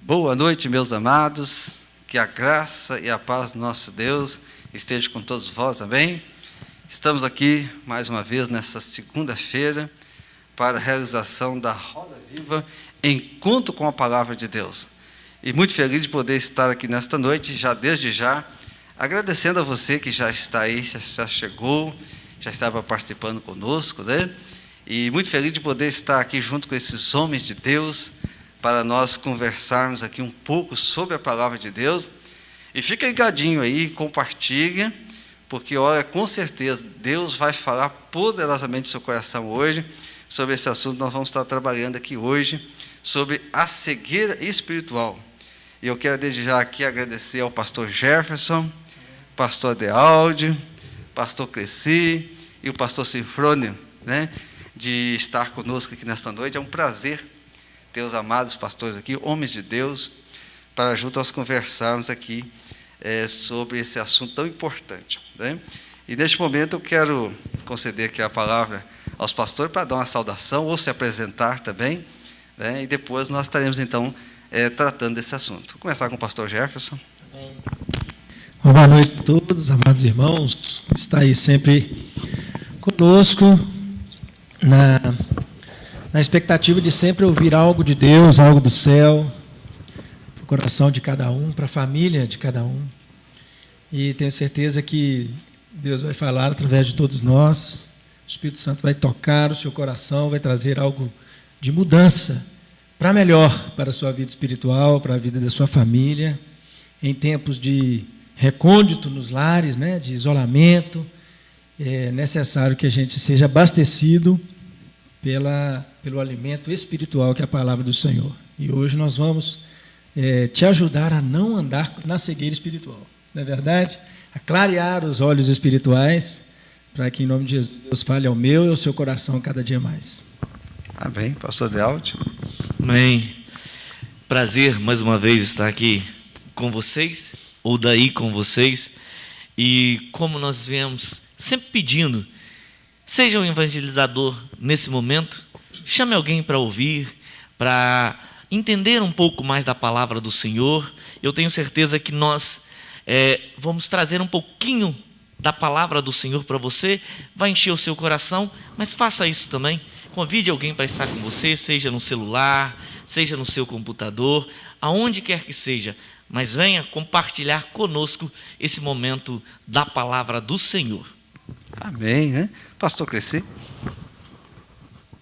Boa noite, meus amados, que a graça e a paz do nosso Deus esteja com todos vós, amém? Estamos aqui, mais uma vez, nessa segunda-feira, para a realização da Roda Viva, encontro com a Palavra de Deus. E muito feliz de poder estar aqui nesta noite, já desde já, agradecendo a você que já está aí, já chegou, já estava participando conosco, né? E muito feliz de poder estar aqui junto com esses homens de Deus, para nós conversarmos aqui um pouco sobre a Palavra de Deus. E fica ligadinho aí, compartilha, porque olha, com certeza Deus vai falar poderosamente no seu coração hoje, sobre esse assunto. Nós vamos estar trabalhando aqui hoje, sobre a cegueira espiritual. E eu quero desde já aqui agradecer ao pastor Jefferson, pastor Adealdo, pastor Cresci e o pastor Sinfrônio, né, de estar conosco aqui nesta noite. É um prazer ter os amados pastores aqui, homens de Deus, para juntos nós conversarmos aqui sobre esse assunto tão importante, né? E neste momento eu quero conceder aqui a palavra aos pastores para dar uma saudação ou se apresentar também, né? E depois nós estaremos então tratando desse assunto. Vou começar com o pastor Jefferson. Boa noite a todos, amados irmãos, que está aí sempre conosco, na expectativa de sempre ouvir algo de Deus, algo do céu, para o coração de cada um, para a família de cada um. E tenho certeza que Deus vai falar através de todos nós, o Espírito Santo vai tocar o seu coração, vai trazer algo de mudança, para melhor, para a sua vida espiritual, para a vida da sua família, em tempos de recôndito nos lares, né, de isolamento. É necessário que a gente seja abastecido pelo alimento espiritual que é a palavra do Senhor. E hoje nós vamos te ajudar a não andar na cegueira espiritual, não é verdade? A clarear os olhos espirituais, para que em nome de Jesus Deus fale ao meu e ao seu coração cada dia mais. Amém. Pastor Adealdo. Amém. Prazer mais uma vez estar aqui com vocês, ou daí com vocês, e como nós viemos sempre pedindo, seja um evangelizador nesse momento, chame alguém para ouvir, para entender um pouco mais da palavra do Senhor. Eu tenho certeza que nós vamos trazer um pouquinho da palavra do Senhor para você, vai encher o seu coração, mas faça isso também. Convide alguém para estar com você, seja no celular, seja no seu computador, aonde quer que seja, mas venha compartilhar conosco esse momento da palavra do Senhor. Amém, né? Pastor Cresci.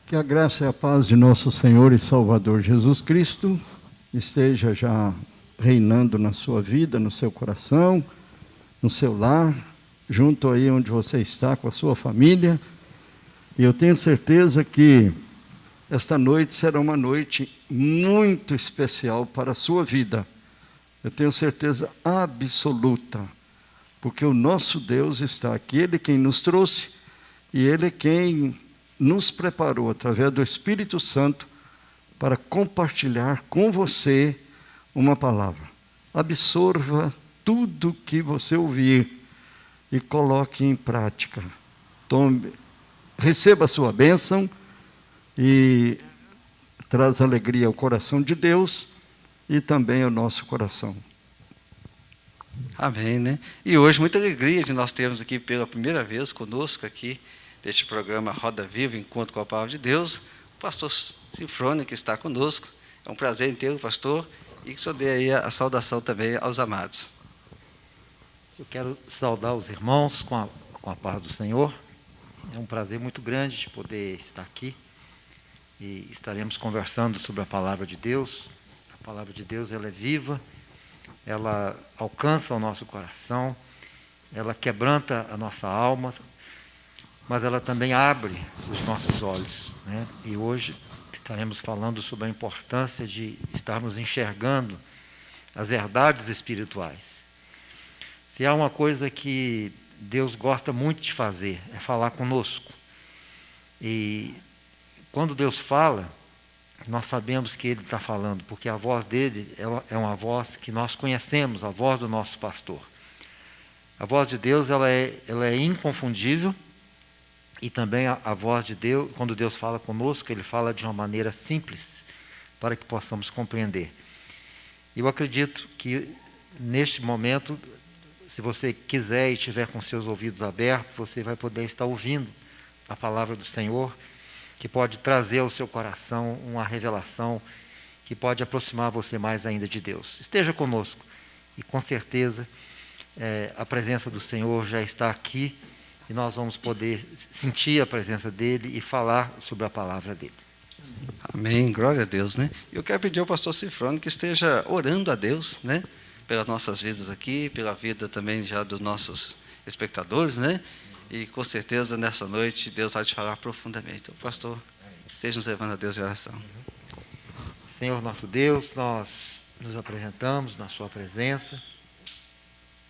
Que a graça e a paz de nosso Senhor e Salvador Jesus Cristo esteja já reinando na sua vida, no seu coração, no seu lar, junto aí onde você está com a sua família. E eu tenho certeza que esta noite será uma noite muito especial para a sua vida. Eu tenho certeza absoluta, porque o nosso Deus está aqui, Ele quem nos trouxe, e Ele quem nos preparou, através do Espírito Santo, para compartilhar com você uma palavra. Absorva tudo que você ouvir e coloque em prática. Receba a sua bênção e traz alegria ao coração de Deus e também ao nosso coração. Amém, né? E hoje muita alegria de nós termos aqui pela primeira vez conosco aqui deste programa Roda Viva, Encontro com a Palavra de Deus, o pastor Sinfrônio que está conosco. É um prazer em tê-lo, pastor, e que o senhor dê aí a saudação também aos amados. Eu quero saudar os irmãos com a paz do Senhor. É um prazer muito grande de poder estar aqui e estaremos conversando sobre a Palavra de Deus. A Palavra de Deus, ela é viva, ela alcança o nosso coração, ela quebranta a nossa alma, mas ela também abre os nossos olhos, né? E hoje estaremos falando sobre a importância de estarmos enxergando as verdades espirituais. Se há uma coisa que Deus gosta muito de fazer, é falar conosco. E quando Deus fala, nós sabemos que Ele está falando, porque a voz dele é uma voz que nós conhecemos, a voz do nosso pastor. A voz de Deus ela é inconfundível, e também a voz de Deus, quando Deus fala conosco, Ele fala de uma maneira simples, para que possamos compreender. Eu acredito que, neste momento, se você quiser e tiver com seus ouvidos abertos, você vai poder estar ouvindo a palavra do Senhor, que pode trazer ao seu coração uma revelação que pode aproximar você mais ainda de Deus. Esteja conosco e, com certeza, a presença do Senhor já está aqui e nós vamos poder sentir a presença dEle e falar sobre a palavra dEle. Amém, glória a Deus, né? Eu quero pedir ao pastor Cifrone que esteja orando a Deus, né? Pelas nossas vidas aqui, pela vida também já dos nossos espectadores, né? E com certeza nessa noite Deus vai te falar profundamente. Então, pastor, esteja nos levando a Deus em oração. Senhor nosso Deus, nós nos apresentamos na sua presença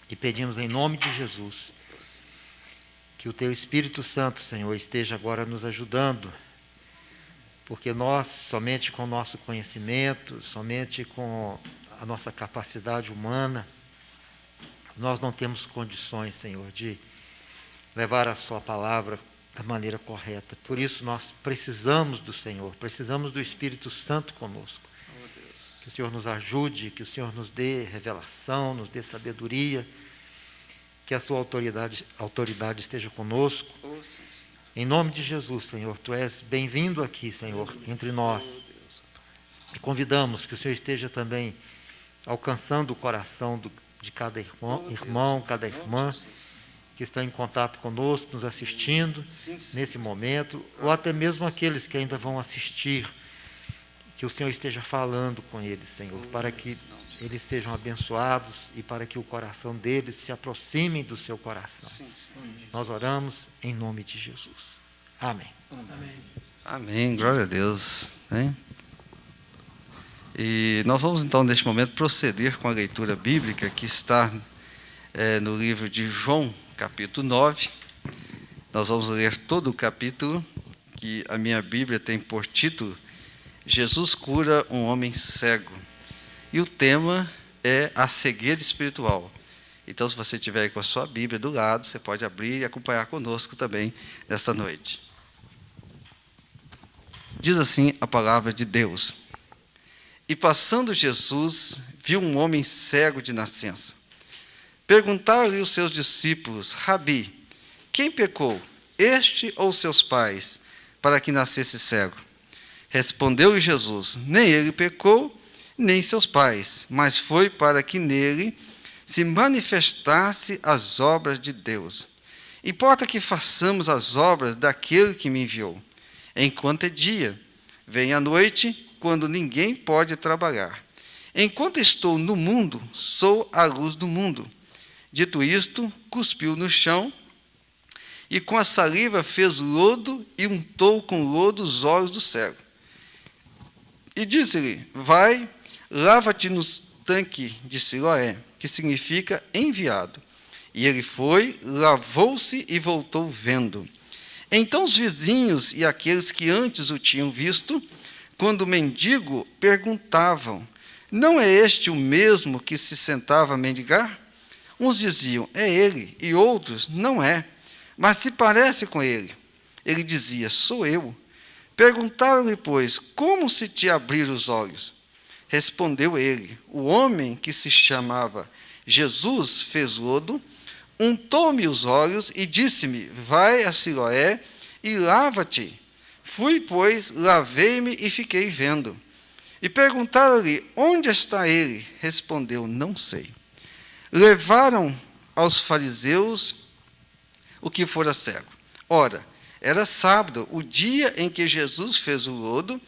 e pedimos em nome de Jesus que o teu Espírito Santo, Senhor, esteja agora nos ajudando, porque nós, somente com o nosso conhecimento, somente com a nossa capacidade humana, nós não temos condições, Senhor, de levar a sua palavra da maneira correta. Por isso nós precisamos do Senhor, precisamos do Espírito Santo conosco. Que o Senhor nos ajude, que o Senhor nos dê revelação, nos dê sabedoria, que a sua autoridade esteja conosco. Em nome de Jesus, Senhor, Tu és bem-vindo aqui, Senhor, entre nós. E convidamos que o Senhor esteja também alcançando o coração de cada irmão, cada irmã que estão em contato conosco, nos assistindo nesse momento, ou até mesmo aqueles que ainda vão assistir, que o Senhor esteja falando com eles, Senhor, para que eles sejam abençoados e para que o coração deles se aproxime do seu coração. Nós oramos em nome de Jesus. Amém. Amém, glória a Deus, né? E nós vamos então neste momento proceder com a leitura bíblica que está no livro de João, capítulo 9. Nós vamos ler todo o capítulo, que a minha Bíblia tem por título Jesus cura um homem cego. E o tema é a cegueira espiritual. Então, se você tiver aí com a sua Bíblia do lado, você pode abrir e acompanhar conosco também nesta noite. Diz assim a palavra de Deus: E passando Jesus, viu um homem cego de nascença. Perguntaram-lhe os seus discípulos: Rabi, quem pecou, este ou seus pais, para que nascesse cego? Respondeu-lhe Jesus: Nem ele pecou, nem seus pais, mas foi para que nele se manifestasse as obras de Deus. Importa que façamos as obras daquele que me enviou, enquanto é dia. Vem a noite, quando ninguém pode trabalhar. Enquanto estou no mundo, sou a luz do mundo. Dito isto, cuspiu no chão, e com a saliva fez lodo e untou com lodo os olhos do cego. E disse-lhe: Vai, lava-te no tanque de Siloé, que significa enviado. E ele foi, lavou-se e voltou vendo. Então os vizinhos e aqueles que antes o tinham visto, quando o mendigo, perguntavam: Não é este o mesmo que se sentava a mendigar? Uns diziam: É ele, e outros: Não é, mas se parece com ele. Ele dizia: Sou eu. Perguntaram-lhe, pois: Como se te abriram os olhos? Respondeu ele: O homem que se chamava Jesus fez lodo, untou-me os olhos e disse-me: Vai a Siloé e lava-te. Fui, pois, lavei-me e fiquei vendo. E perguntaram-lhe: Onde está ele? Respondeu: Não sei. Levaram aos fariseus o que fora cego. Ora, era sábado, o dia em que Jesus fez o lodo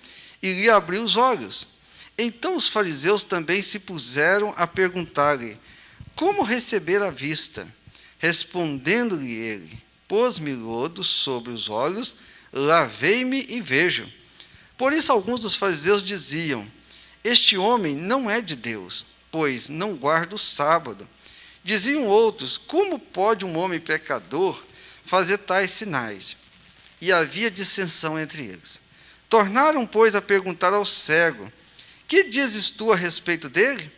e lhe abriu os olhos. Então os fariseus também se puseram a perguntar-lhe: Como receber a vista? Respondendo-lhe ele: Pôs-me lodo sobre os olhos, lavei-me e vejo. Por isso alguns dos fariseus diziam: Este homem não é de Deus, pois não guarda o sábado. Diziam outros: Como pode um homem pecador fazer tais sinais? E havia dissensão entre eles. Tornaram, pois, a perguntar ao cego: Que dizes tu a respeito dele,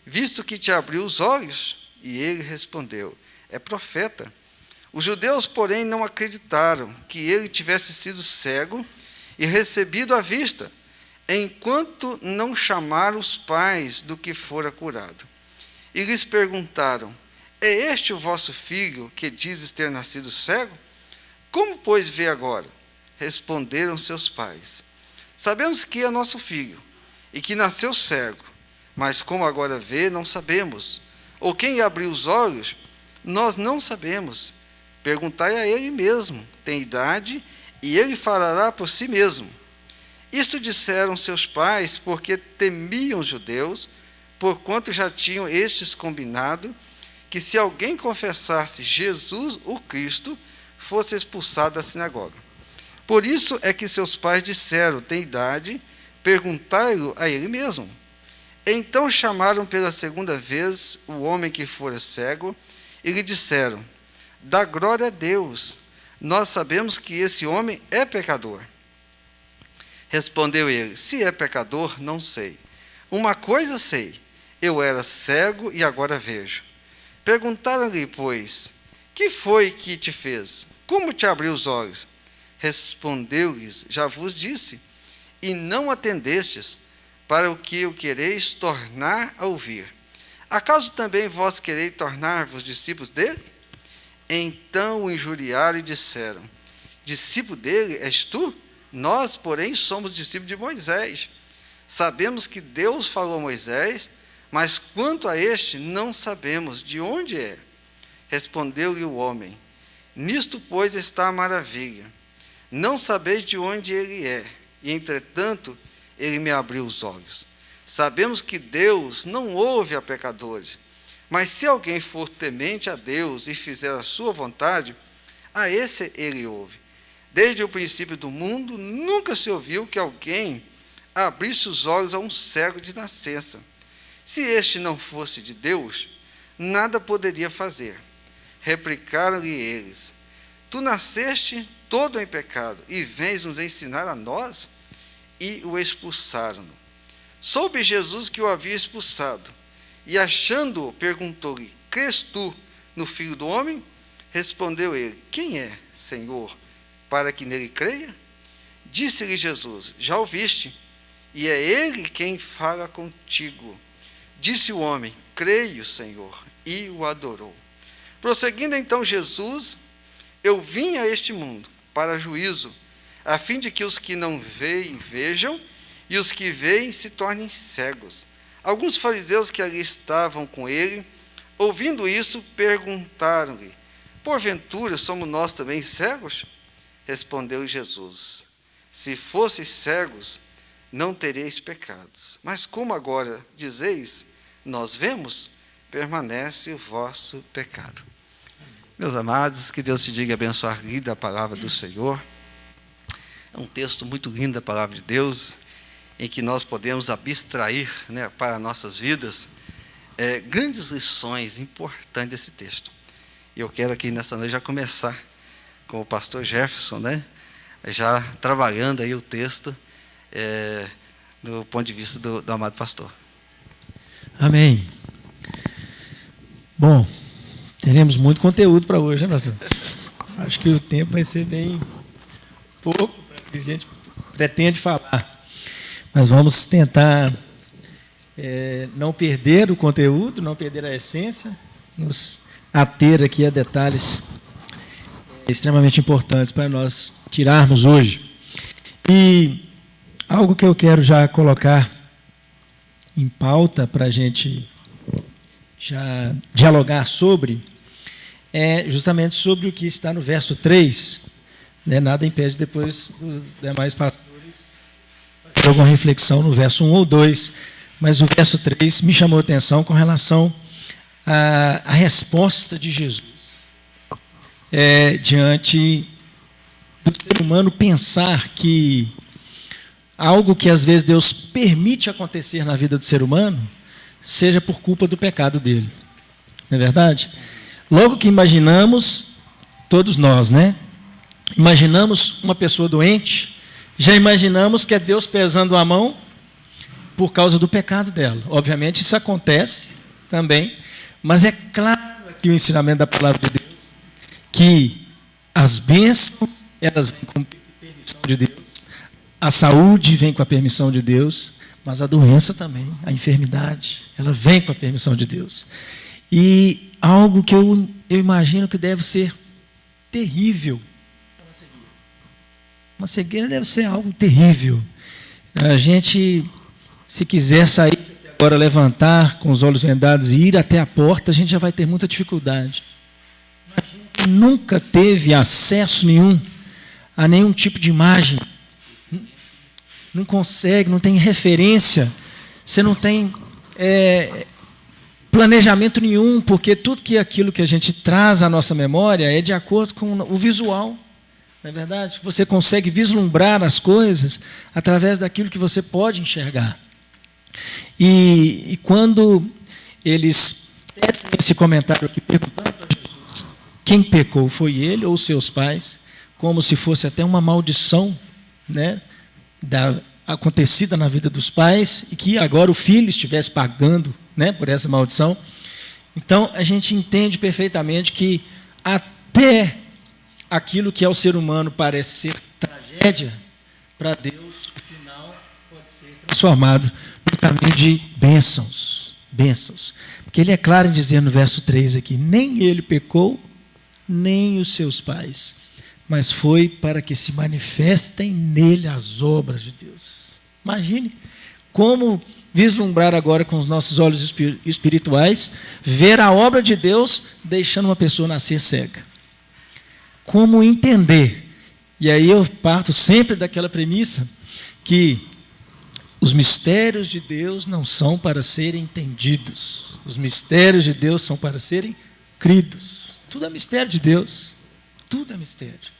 visto que te abriu os olhos? E ele respondeu: É profeta. Os judeus, porém, não acreditaram que ele tivesse sido cego e recebido a vista. enquanto não chamaram os pais do que fora curado. E lhes perguntaram: é este o vosso filho que dizes ter nascido cego? Como, pois, vê agora? Responderam seus pais: sabemos que é nosso filho, e que nasceu cego, mas como agora vê, não sabemos. Ou quem lhe abriu os olhos, nós não sabemos. Perguntai a ele mesmo, tem idade, e ele falará por si mesmo. Isto disseram seus pais, porque temiam os judeus, porquanto já tinham estes combinado que se alguém confessasse Jesus o Cristo, fosse expulsado da sinagoga. Por isso é que seus pais disseram: tem idade, perguntai-o a ele mesmo. Então chamaram pela segunda vez o homem que fora cego e lhe disseram: dá glória a Deus, nós sabemos que esse homem é pecador. Respondeu ele: se é pecador, não sei. Uma coisa sei, eu era cego e agora vejo. Perguntaram-lhe, pois: que foi que te fez? Como te abriu os olhos? Respondeu-lhes: já vos disse, e não atendestes, para o que o quereis tornar a ouvir. Acaso também vós quereis tornar-vos discípulos dele? Então o injuriaram e disseram: discípulo dele és tu? Nós, porém, somos discípulos de Moisés. Sabemos que Deus falou a Moisés, mas quanto a este, não sabemos de onde é. Respondeu-lhe o homem: nisto, pois, está a maravilha. Não sabeis de onde ele é, e, entretanto, ele me abriu os olhos. Sabemos que Deus não ouve a pecadores, mas se alguém for temente a Deus e fizer a sua vontade, a esse ele ouve. Desde o princípio do mundo, nunca se ouviu que alguém abrisse os olhos a um cego de nascença. Se este não fosse de Deus, nada poderia fazer. Replicaram-lhe eles: tu nasceste todo em pecado, e vens nos ensinar a nós? E o expulsaram-no. Soube Jesus que o havia expulsado, e achando-o, perguntou-lhe: crês tu no Filho do Homem? Respondeu ele: quem é, Senhor, para que nele creia? Disse-lhe Jesus: já o viste, e é ele quem fala contigo. Disse o homem: creio, Senhor, e o adorou. Prosseguindo então Jesus: eu vim a este mundo para juízo, a fim de que os que não veem vejam, e os que veem se tornem cegos. Alguns fariseus que ali estavam com ele, ouvindo isso, perguntaram-lhe: porventura somos nós também cegos? Respondeu Jesus: se fosseis cegos, não tereis pecados. Mas como agora dizeis, nós vemos, permanece o vosso pecado. Meus amados, que Deus te diga abençoar lida a palavra do Senhor. É um texto muito lindo da palavra de Deus, em que nós podemos abstrair, né, para nossas vidas grandes lições importantes desse texto. Eu quero aqui nessa noite já começar com o pastor Jefferson, né, já trabalhando aí o texto do ponto de vista do amado pastor. Amém. Bom, teremos muito conteúdo para hoje, né, pastor? Acho que o tempo vai ser bem pouco para o que a gente pretende falar. Mas vamos tentar não perder o conteúdo, não perder a essência, nos ater aqui a detalhes extremamente importantes para nós tirarmos hoje. E algo que eu quero já colocar em pauta para a gente já dialogar sobre é justamente sobre o que está no verso 3. Né? Nada impede depois dos demais pastores fazer alguma reflexão no verso 1 ou 2, mas o verso 3 me chamou a atenção com relação à resposta de Jesus diante do ser humano pensar que algo que às vezes Deus permite acontecer na vida do ser humano seja por culpa do pecado dele. Não é verdade? Logo que imaginamos, todos nós, né? Imaginamos uma pessoa doente, já imaginamos que é Deus pesando a mão por causa do pecado dela. Obviamente isso acontece também, mas é claro aqui o ensinamento da palavra de Deus que as bênçãos, elas vêm com permissão de Deus, A saúde vem com a permissão de Deus, mas a doença também, a enfermidade, ela vem com a permissão de Deus. E algo que eu imagino que deve ser terrível. Uma cegueira deve ser algo terrível. A gente, se quiser sair agora, levantar com os olhos vendados e ir até a porta, a gente já vai ter muita dificuldade. Imagina que nunca teve acesso nenhum a nenhum tipo de imagem. Não consegue, não tem referência, você não tem planejamento nenhum, porque tudo aquilo que a gente traz à nossa memória é de acordo com o visual, não é verdade? Você consegue vislumbrar as coisas através daquilo que você pode enxergar. E quando eles tecem esse comentário aqui, perguntando a Jesus quem pecou, foi ele ou seus pais, como se fosse até uma maldição, né, acontecida na vida dos pais, e que agora o filho estivesse pagando, né, por essa maldição. Então, a gente entende perfeitamente que até aquilo que ao ser humano parece ser tragédia, para Deus, o final pode ser transformado no caminho de bênçãos. Bênçãos. Porque ele é claro em dizer no verso 3 aqui, nem ele pecou, nem os seus pais, mas foi para que se manifestem nele as obras de Deus. Imagine como vislumbrar agora com os nossos olhos espirituais, ver a obra de Deus deixando uma pessoa nascer cega. Como entender? E aí eu parto sempre daquela premissa que os mistérios de Deus não são para serem entendidos. Os mistérios de Deus são para serem cridos. Tudo é mistério de Deus. Tudo é mistério.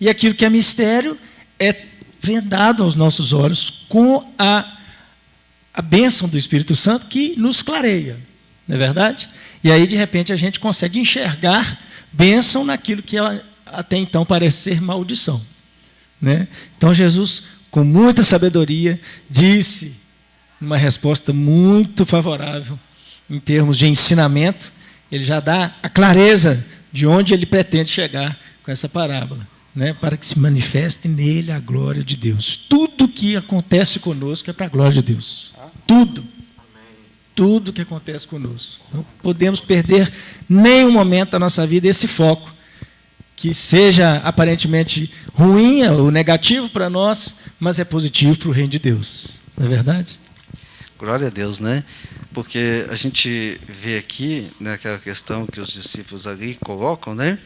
E aquilo que é mistério é vendado aos nossos olhos com a bênção do Espírito Santo que nos clareia. Não é verdade? E aí, de repente, a gente consegue enxergar bênção naquilo que até então parece ser maldição. Né? Então, Jesus, com muita sabedoria, disse, numa resposta muito favorável, em termos de ensinamento, ele já dá a clareza de onde ele pretende chegar com essa parábola, né? Para que se manifeste nele a glória de Deus. Tudo que acontece conosco é para a glória de Deus. Tudo. Tudo que acontece conosco. Não podemos perder nenhum momento da nossa vida esse foco, que seja aparentemente ruim ou negativo para nós, mas é positivo para o reino de Deus. Não é verdade? Glória a Deus, né? Porque a gente vê aqui, né, aquela questão que os discípulos ali colocam, né?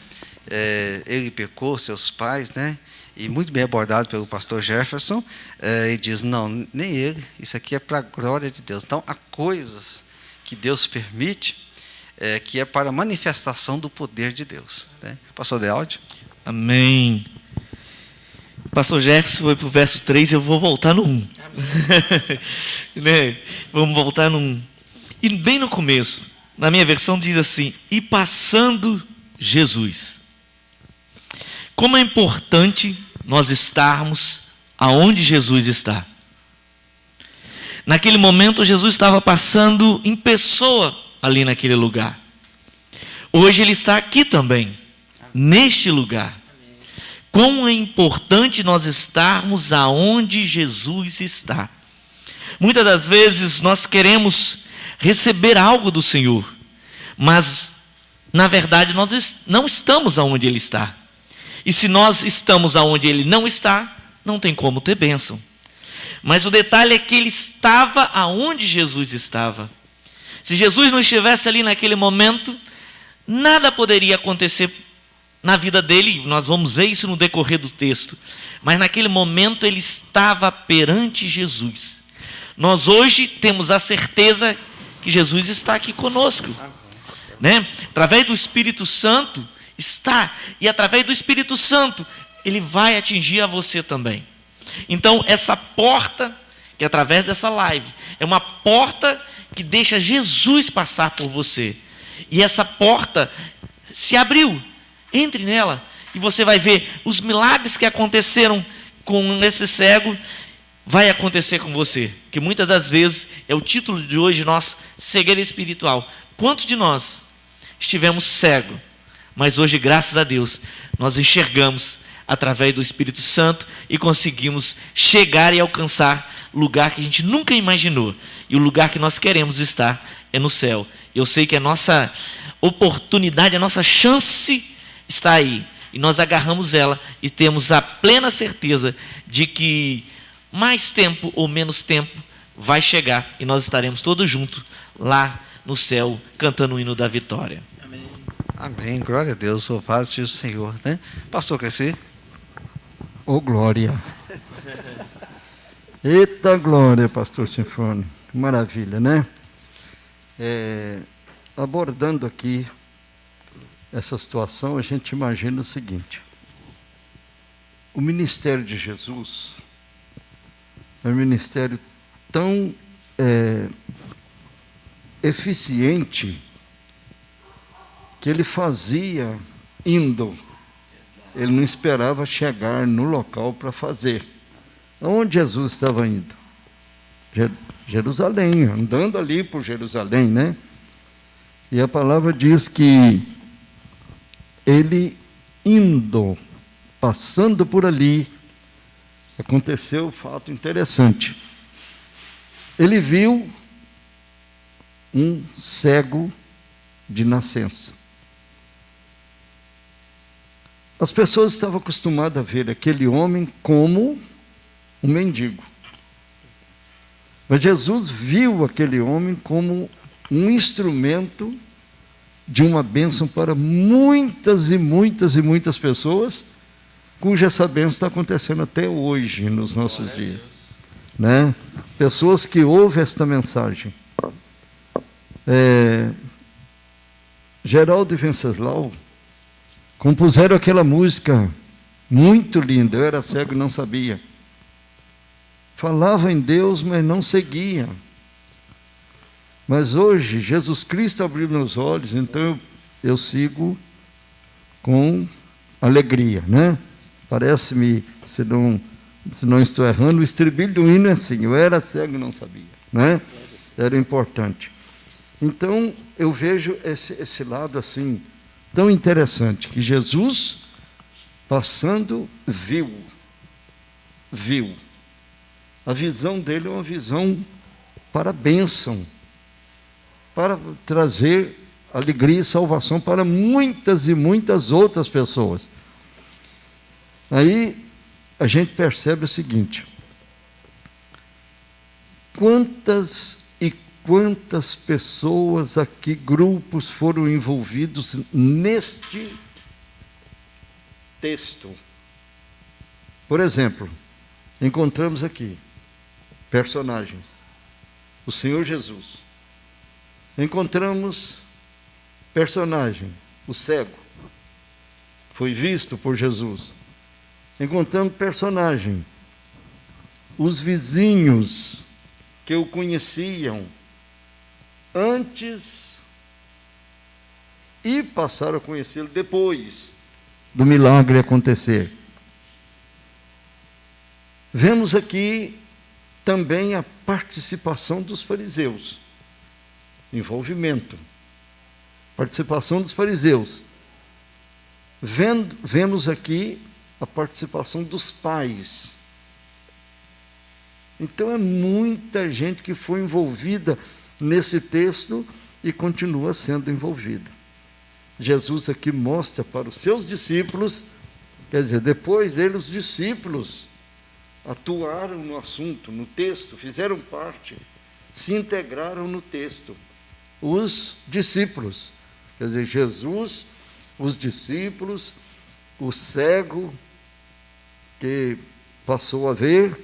Ele pecou, seus pais, né? E muito bem abordado pelo pastor Jefferson, ele diz, não, nem ele, isso aqui é para a glória de Deus. Então, há coisas que Deus permite, que é para a manifestação do poder de Deus. Né? Pastor Dealdi? Amém. Pastor Jefferson foi para o verso 3, eu vou voltar no 1. Né? Vamos voltar no 1. E bem no começo, na minha versão diz assim, e passando Jesus. Como é importante nós estarmos aonde Jesus está. Naquele momento, Jesus estava passando em pessoa ali naquele lugar. Hoje ele está aqui também, neste lugar. Como é importante nós estarmos aonde Jesus está. Muitas das vezes nós queremos receber algo do Senhor, mas na verdade nós não estamos aonde Ele está. E se nós estamos aonde Ele não está, não tem como ter bênção. Mas o detalhe é que Ele estava aonde Jesus estava. Se Jesus não estivesse ali naquele momento, nada poderia acontecer na vida dele, nós vamos ver isso no decorrer do texto. Mas naquele momento ele estava perante Jesus. Nós hoje temos a certeza que Jesus está aqui conosco. Né? Através do Espírito Santo está. E através do Espírito Santo ele vai atingir a você também. Então essa porta, que através dessa live, é uma porta que deixa Jesus passar por você. E essa porta se abriu. Entre nela e você vai ver os milagres que aconteceram com esse cego, vai acontecer com você. Que muitas das vezes é o título de hoje nosso, cegueira espiritual. Quantos de nós estivemos cegos, mas hoje, graças a Deus, nós enxergamos através do Espírito Santo, e conseguimos chegar e alcançar lugar que a gente nunca imaginou. E o lugar que nós queremos estar é no céu. Eu sei que a nossa oportunidade, a nossa chance está aí. E nós agarramos ela e temos a plena certeza de que mais tempo ou menos tempo vai chegar e nós estaremos todos juntos lá no céu, cantando o hino da vitória. Amém, glória a Deus, louvado seja o Senhor, né? Pastor Crescer. Ô glória! Eita glória, pastor Sinfônio, que maravilha, né? Abordando aqui essa situação, a gente imagina o seguinte: o ministério de Jesus é um ministério tão eficiente que ele fazia indo. Ele não esperava chegar no local para fazer. Aonde Jesus estava indo? Jerusalém, andando ali por Jerusalém, né? E a palavra diz que ele indo, passando por ali, aconteceu um fato interessante. Ele viu um cego de nascença. As pessoas estavam acostumadas a ver aquele homem como um mendigo. Mas Jesus viu aquele homem como um instrumento de uma bênção para muitas e muitas e muitas pessoas, cuja essa bênção está acontecendo até hoje nos nossos dias, né? Pessoas que ouvem esta mensagem. Geraldo e Venceslau compuseram aquela música muito linda, Eu Era Cego e Não Sabia. Falava em Deus, mas não seguia. Mas hoje, Jesus Cristo abriu meus olhos, então eu sigo com alegria, né? Parece-me, se não estou errando, o estribilho do hino é assim: eu era cego e não sabia, né? Era importante. Então, eu vejo esse lado assim, tão interessante, que Jesus, passando, viu. A visão dele é uma visão para a bênção, para trazer alegria e salvação para muitas e muitas outras pessoas. Aí a gente percebe o seguinte: quantas pessoas aqui, grupos foram envolvidos neste texto. Por exemplo, encontramos aqui personagens: o Senhor Jesus. Encontramos personagem, o cego, foi visto por Jesus. Encontramos personagem, os vizinhos que o conheciam antes e passaram a conhecê-lo depois do milagre acontecer. Vemos aqui também a participação dos fariseus, envolvimento, participação dos fariseus. Vemos aqui a participação dos pais. Então é muita gente que foi envolvida nesse texto e continua sendo envolvida. Jesus aqui mostra para os seus discípulos, quer dizer, depois dele os discípulos atuaram no assunto, no texto, fizeram parte, se integraram no texto. Os discípulos, quer dizer, Jesus, os discípulos, o cego que passou a ver,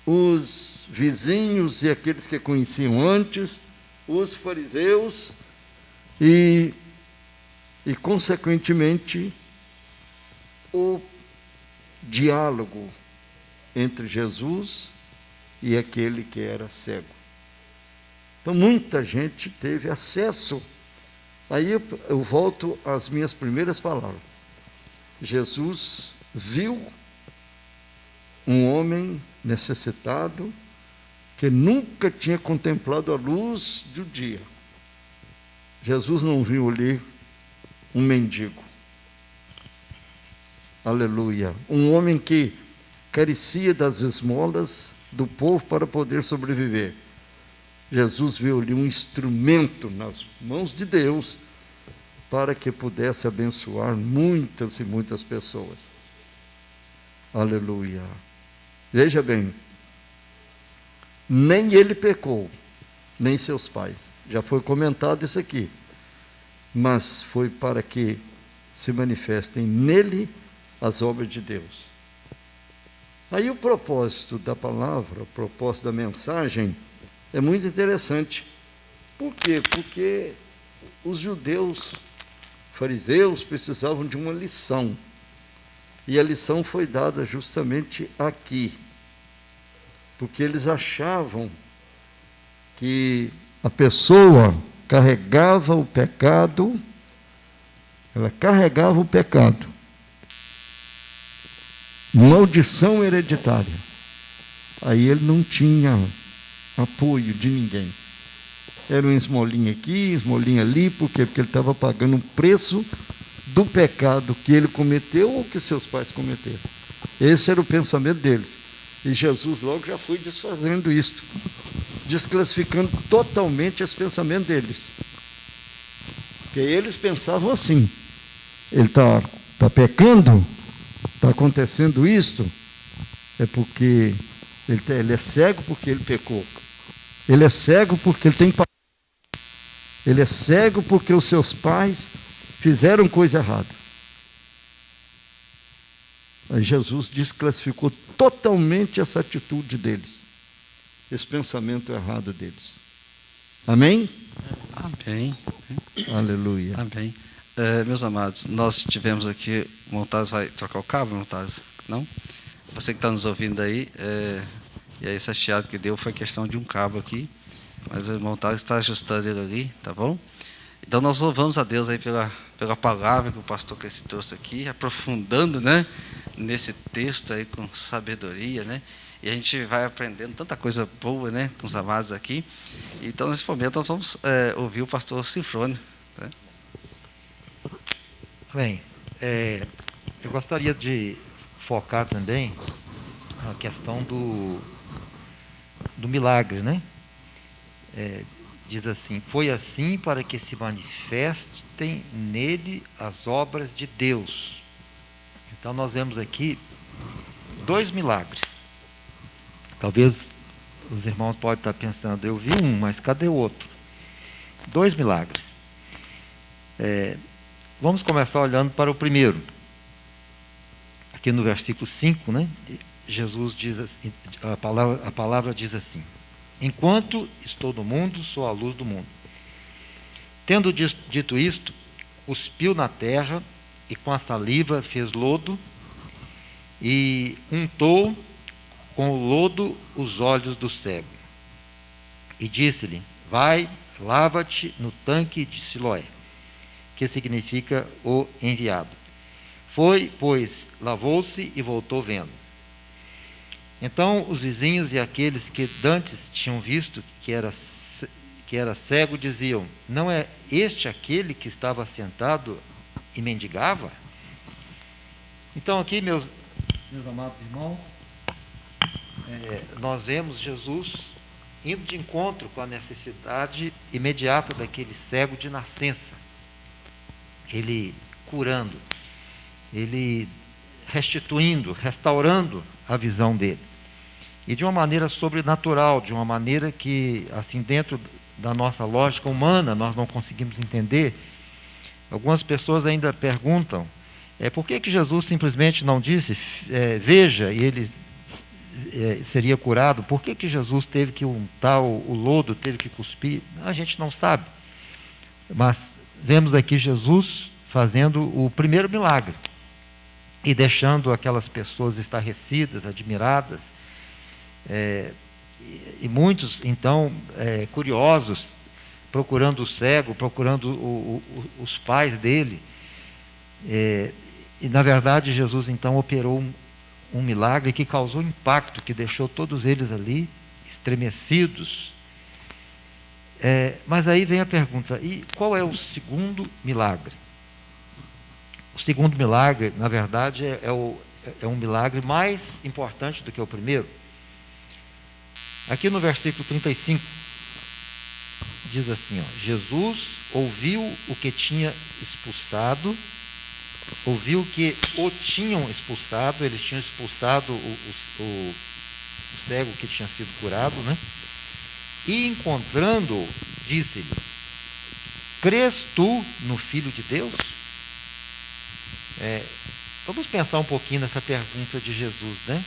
os vizinhos e aqueles que conheciam antes, os fariseus e consequentemente, o diálogo entre Jesus e aquele que era cego. Então, muita gente teve acesso. Aí eu volto às minhas primeiras palavras. Jesus viu um homem necessitado que nunca tinha contemplado a luz do dia. Jesus não viu ali um mendigo. Aleluia. Um homem que carecia das esmolas do povo para poder sobreviver. Jesus viu ali um instrumento nas mãos de Deus para que pudesse abençoar muitas e muitas pessoas. Aleluia. Veja bem, nem ele pecou, nem seus pais. Já foi comentado isso aqui. Mas foi para que se manifestem nele as obras de Deus. Aí o propósito da palavra, o propósito da mensagem é muito interessante. Por quê? Porque os judeus, fariseus, precisavam de uma lição. E a lição foi dada justamente aqui. Porque eles achavam que a pessoa carregava o pecado, ela carregava o pecado. Maldição hereditária. Aí ele não tinha apoio de ninguém. Era um esmolinha aqui, esmolinha ali, por quê? Porque ele estava pagando o preço do pecado que ele cometeu ou que seus pais cometeram. Esse era o pensamento deles. E Jesus logo já foi desfazendo isto, desclassificando totalmente esse pensamento deles. Porque eles pensavam assim: ele está pecando, está acontecendo isto, é porque ele é cego porque ele pecou. Ele é cego porque ele tem pecado. Ele é cego porque os seus pais fizeram coisa errada. Aí Jesus desclassificou totalmente essa atitude deles, esse pensamento errado deles. Amém? Amém. Aleluia. Amém. Meus amados, nós tivemos aqui, o Montares vai trocar o cabo, Montares? Não? Você que está nos ouvindo aí, e aí esse chiado que deu foi questão de um cabo aqui, mas o Montares está ajustando ele ali, tá bom? Então nós louvamos a Deus aí pela palavra que o pastor Cresci trouxe aqui, aprofundando, né, nesse texto aí com sabedoria, né? E a gente vai aprendendo tanta coisa boa, né, com os amados aqui. Então nesse momento nós vamos ouvir o pastor Sinfrônio, né? Bem, eu gostaria de focar também a questão do milagre, né? Diz assim: foi assim para que se manifestem nele as obras de Deus. Então nós vemos aqui 2 milagres. Talvez os irmãos podem estar pensando, eu vi um, mas cadê o outro? 2 milagres. Vamos começar olhando para o primeiro. Aqui no versículo 5, né? Jesus diz assim, a palavra diz assim: enquanto estou no mundo, sou a luz do mundo. Tendo dito isto, cuspiu na terra e com a saliva fez lodo e untou com o lodo os olhos do cego. E disse-lhe: vai, lava-te no tanque de Siloé, que significa o enviado. Foi, pois, lavou-se e voltou vendo. Então os vizinhos e aqueles que dantes tinham visto que era cego diziam: não é este aquele que estava sentado e mendigava? Então aqui, meus amados irmãos, nós vemos Jesus indo de encontro com a necessidade imediata daquele cego de nascença. Ele curando, ele restituindo, restaurando a visão dele. E de uma maneira sobrenatural, de uma maneira que, assim, dentro da nossa lógica humana, nós não conseguimos entender. Algumas pessoas ainda perguntam, por que Jesus simplesmente não disse, veja, e ele seria curado? Por que Jesus teve que untar o lodo, teve que cuspir? A gente não sabe. Mas vemos aqui Jesus fazendo o primeiro milagre e deixando aquelas pessoas estarrecidas, admiradas, e muitos, então, curiosos, procurando o cego, procurando os pais dele. E, na verdade, Jesus, então, operou um milagre que causou impacto, que deixou todos eles ali estremecidos. Mas aí vem a pergunta: e qual é o segundo milagre? o segundo milagre, na verdade, é um milagre mais importante do que o primeiro. Aqui no versículo 35, diz assim, ó, Jesus ouviu o que tinha expulsado, ouviu que o tinham expulsado, eles tinham expulsado o cego que tinha sido curado, né? E encontrando-o, disse-lhe, crês tu no Filho de Deus? Vamos pensar um pouquinho nessa pergunta de Jesus, né?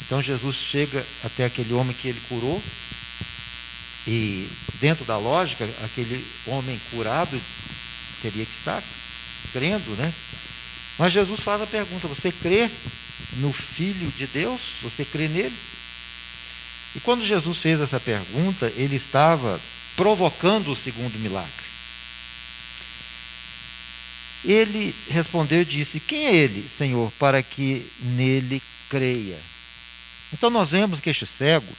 Então Jesus chega até aquele homem que ele curou, e dentro da lógica, aquele homem curado teria que estar crendo, né? Mas Jesus faz a pergunta, você crê no Filho de Deus? Você crê nele? E quando Jesus fez essa pergunta, ele estava provocando o segundo milagre. Ele respondeu e disse, quem é ele, Senhor, para que nele creia? Então nós vemos que este cego,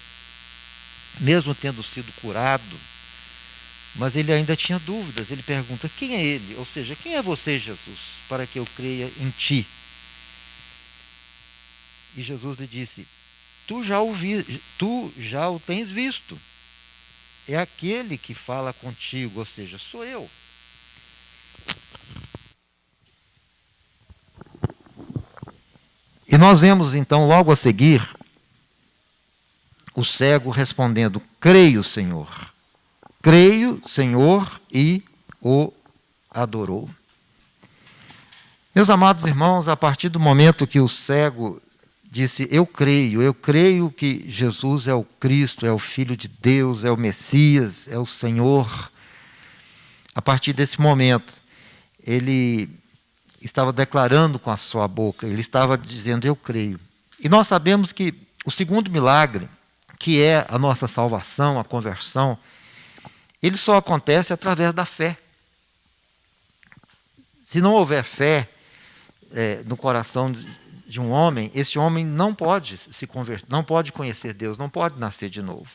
mesmo tendo sido curado, mas ele ainda tinha dúvidas. Ele pergunta, quem é ele? Ou seja, quem é você, Jesus, para que eu creia em ti? E Jesus lhe disse, tu já o tens visto. É aquele que fala contigo, ou seja, sou eu. E nós vemos então logo a seguir o cego respondendo, creio, Senhor. Creio, Senhor, e o adorou. Meus amados irmãos, a partir do momento que o cego disse, eu creio que Jesus é o Cristo, é o Filho de Deus, é o Messias, é o Senhor. A partir desse momento, ele estava declarando com a sua boca, ele estava dizendo, eu creio. E nós sabemos que o segundo milagre, que é a nossa salvação, a conversão, ele só acontece através da fé. Se não houver fé no coração de um homem, esse homem não pode se converter, não pode conhecer Deus, não pode nascer de novo.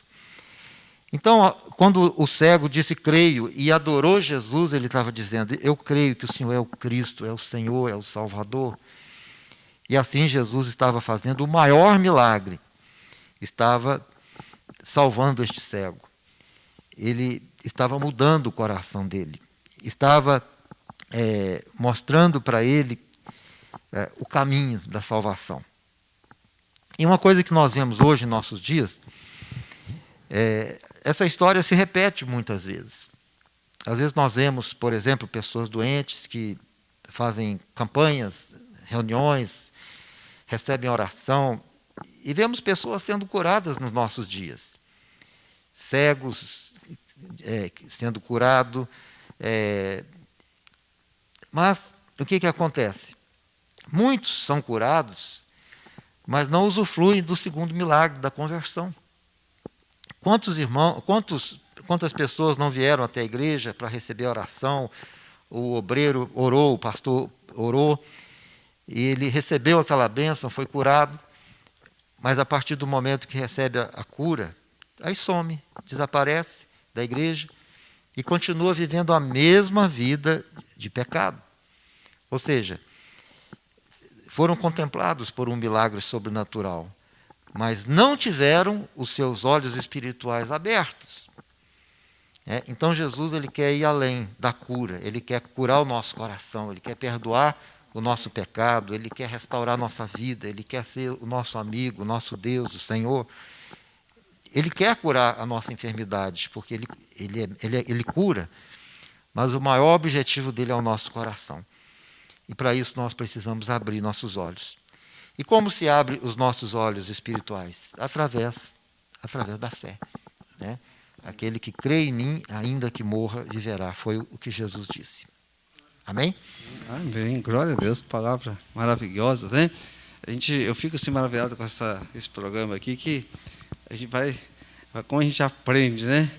Então, quando o cego disse creio e adorou Jesus, ele estava dizendo, eu creio que o Senhor é o Cristo, é o Senhor, é o Salvador. E assim Jesus estava fazendo o maior milagre, estava salvando este cego. Ele estava mudando o coração dele, estava mostrando para ele o caminho da salvação. E uma coisa que nós vemos hoje em nossos dias, essa história se repete muitas vezes. Às vezes nós vemos, por exemplo, pessoas doentes que fazem campanhas, reuniões, recebem oração, e vemos pessoas sendo curadas nos nossos dias. Cegos sendo curados. Mas o que acontece? Muitos são curados, mas não usufruem do segundo milagre da conversão. Quantas pessoas não vieram até a igreja para receber a oração? O obreiro orou, o pastor orou, e ele recebeu aquela bênção, foi curado, mas a partir do momento que recebe a cura, aí some, desaparece da igreja e continua vivendo a mesma vida de pecado. Ou seja, foram contemplados por um milagre sobrenatural, mas não tiveram os seus olhos espirituais abertos. Então Jesus ele quer ir além da cura, ele quer curar o nosso coração, ele quer perdoar o nosso pecado, ele quer restaurar a nossa vida, ele quer ser o nosso amigo, o nosso Deus, o Senhor. Ele quer curar a nossa enfermidade, porque ele cura, mas o maior objetivo dele é o nosso coração. E para isso nós precisamos abrir nossos olhos. E como se abre os nossos olhos espirituais? Através da fé. Né? Aquele que crê em mim, ainda que morra, viverá. Foi o que Jesus disse. Amém? Amém. Glória a Deus. Palavra maravilhosa, né? Eu fico assim maravilhado com esse programa aqui, que a gente como a gente aprende, né?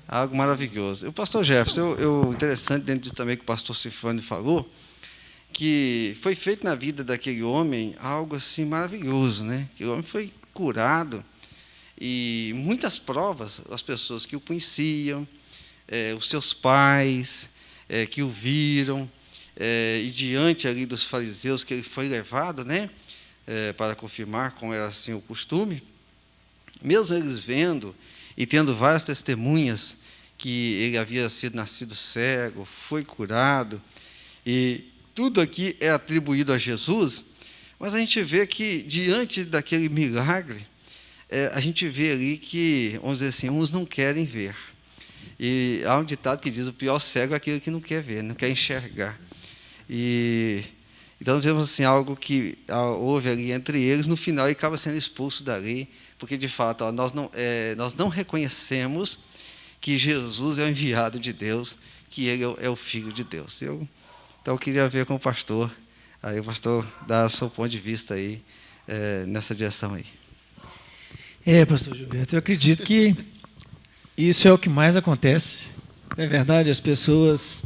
Algo maravilhoso. O pastor Jefferson, interessante dentro disso também que o pastor Cifrânio falou, que foi feito na vida daquele homem algo assim maravilhoso, né? Que o homem foi curado e muitas provas, as pessoas que o conheciam, os seus pais, que o viram, e diante ali dos fariseus que ele foi levado, né, para confirmar como era assim o costume, mesmo eles vendo e tendo várias testemunhas que ele havia nascido cego, foi curado, e tudo aqui é atribuído a Jesus, mas a gente vê que, diante daquele milagre, a gente vê ali que, vamos dizer assim, uns não querem ver. E há um ditado que diz: o pior cego é aquele que não quer ver, não quer enxergar. Então, temos assim, algo que houve ali entre eles, no final ele acaba sendo expulso dali, porque, de fato, nós não reconhecemos que Jesus é o enviado de Deus, que ele é o Filho de Deus. Então, eu queria ver com o pastor, aí o pastor dá o seu ponto de vista aí, nessa direção aí. Pastor Gilberto, eu acredito que isso é o que mais acontece. É verdade, as pessoas,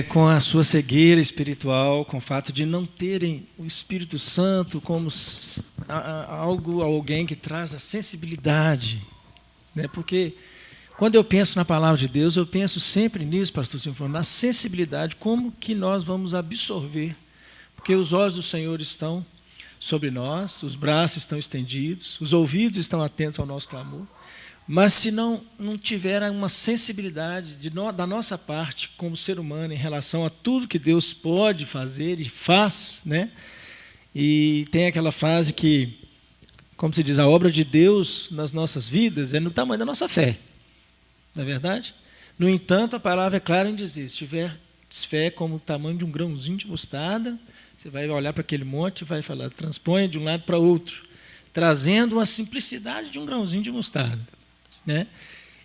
com a sua cegueira espiritual, com o fato de não terem o Espírito Santo como alguém que traz a sensibilidade, né? Porque quando eu penso na palavra de Deus, eu penso sempre nisso, pastor Sinfônio, na sensibilidade, como que nós vamos absorver, porque os olhos do Senhor estão sobre nós, os braços estão estendidos, os ouvidos estão atentos ao nosso clamor, mas se não tiver uma sensibilidade da nossa parte como ser humano em relação a tudo que Deus pode fazer e faz, né? E tem aquela frase que, como se diz, a obra de Deus nas nossas vidas é no tamanho da nossa fé, não é verdade? No entanto, a palavra é clara em dizer: se tiver fé como o tamanho de um grãozinho de mostarda, você vai olhar para aquele monte e vai falar, transponha de um lado para outro, trazendo a simplicidade de um grãozinho de mostarda, né?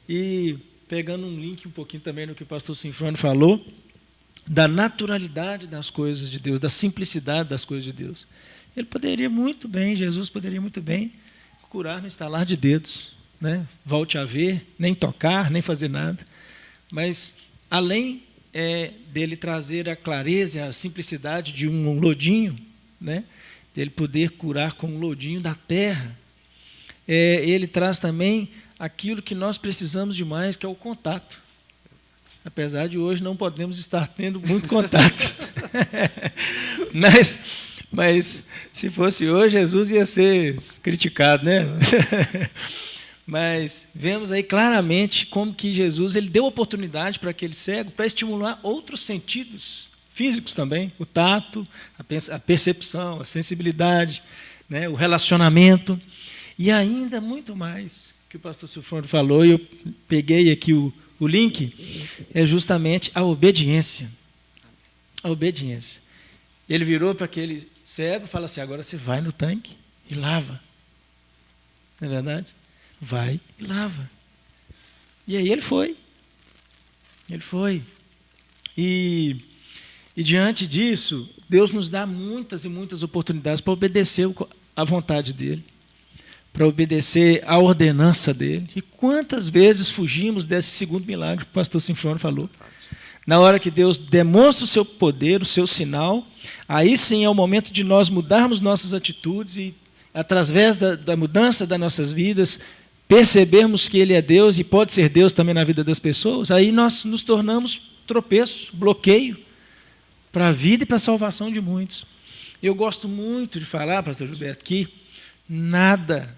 E pegando um link um pouquinho também no que o pastor Sinfrônio falou, da naturalidade das coisas de Deus, da simplicidade das coisas de Deus. Ele poderia muito bem, Jesus poderia muito bem curar no estalar de dedos, né? Volte a ver, nem tocar, nem fazer nada. Mas, além dele trazer a clareza e a simplicidade de um lodinho, né? Dele poder curar com um lodinho da terra, ele traz também aquilo que nós precisamos demais, que é o contato. Apesar de hoje não podemos estar tendo muito contato. Mas se fosse hoje, Jesus ia ser criticado, né? Mas vemos aí claramente como que Jesus ele deu oportunidade para aquele cego para estimular outros sentidos físicos também, o tato, a percepção, a sensibilidade, né, o relacionamento, e ainda muito mais que o pastor Silfone falou, e eu peguei aqui o link, é justamente a obediência. A obediência. Ele virou para aquele cego e fala assim: agora você vai no tanque e lava. Não é verdade? Vai e lava. E aí ele foi. Ele foi. E diante disso, Deus nos dá muitas e muitas oportunidades para obedecer à vontade dEle, para obedecer à ordenança dEle. E quantas vezes fugimos desse segundo milagre que o pastor Sinfrônio falou? Na hora que Deus demonstra o seu poder, o seu sinal, aí sim é o momento de nós mudarmos nossas atitudes e, através da mudança das nossas vidas, percebermos que Ele é Deus e pode ser Deus também na vida das pessoas, aí nós nos tornamos tropeço, bloqueio para a vida e para a salvação de muitos. Eu gosto muito de falar, pastor Gilberto, que nada,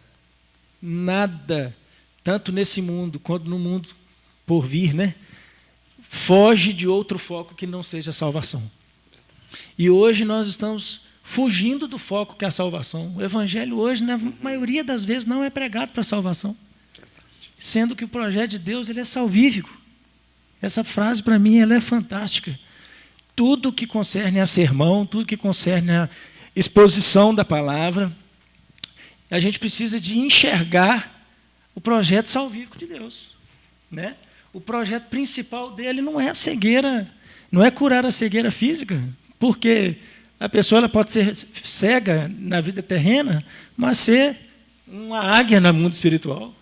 tanto nesse mundo quanto no mundo por vir, né, foge de outro foco que não seja a salvação. E hoje nós estamos fugindo do foco que é a salvação. O evangelho hoje, na maioria das vezes, não é pregado para a salvação, sendo que o projeto de Deus ele é salvífico. Essa frase, para mim, ela é fantástica. Tudo que concerne a sermão, tudo que concerne a exposição da palavra, a gente precisa de enxergar o projeto salvífico de Deus, né? O projeto principal dele não é a cegueira, não é curar a cegueira física, porque a pessoa ela pode ser cega na vida terrena, mas ser uma águia no mundo espiritual.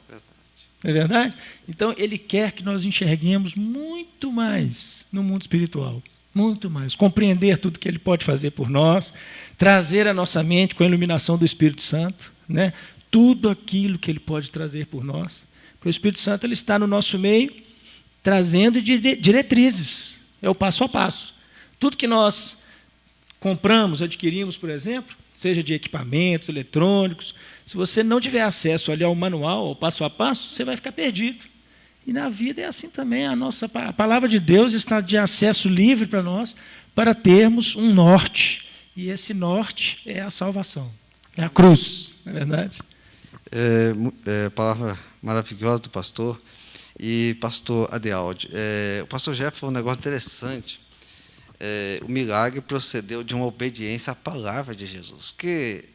Não é verdade? Então, ele quer que nós enxerguemos muito mais no mundo espiritual. Muito mais. Compreender tudo que ele pode fazer por nós, trazer a nossa mente com a iluminação do Espírito Santo, né? Tudo aquilo que ele pode trazer por nós. Porque o Espírito Santo ele está no nosso meio, trazendo diretrizes. É o passo a passo. Tudo que nós compramos, adquirimos, por exemplo, seja de equipamentos eletrônicos, se você não tiver acesso ali ao manual, ao passo a passo, você vai ficar perdido. E na vida é assim também. A palavra de Deus está de acesso livre para nós, para termos um norte. E esse norte é a salvação, é a cruz, não é verdade? Palavra maravilhosa do pastor. E pastor Adealdi, o pastor Jeff falou um negócio interessante. O milagre procedeu de uma obediência à palavra de Jesus. Porque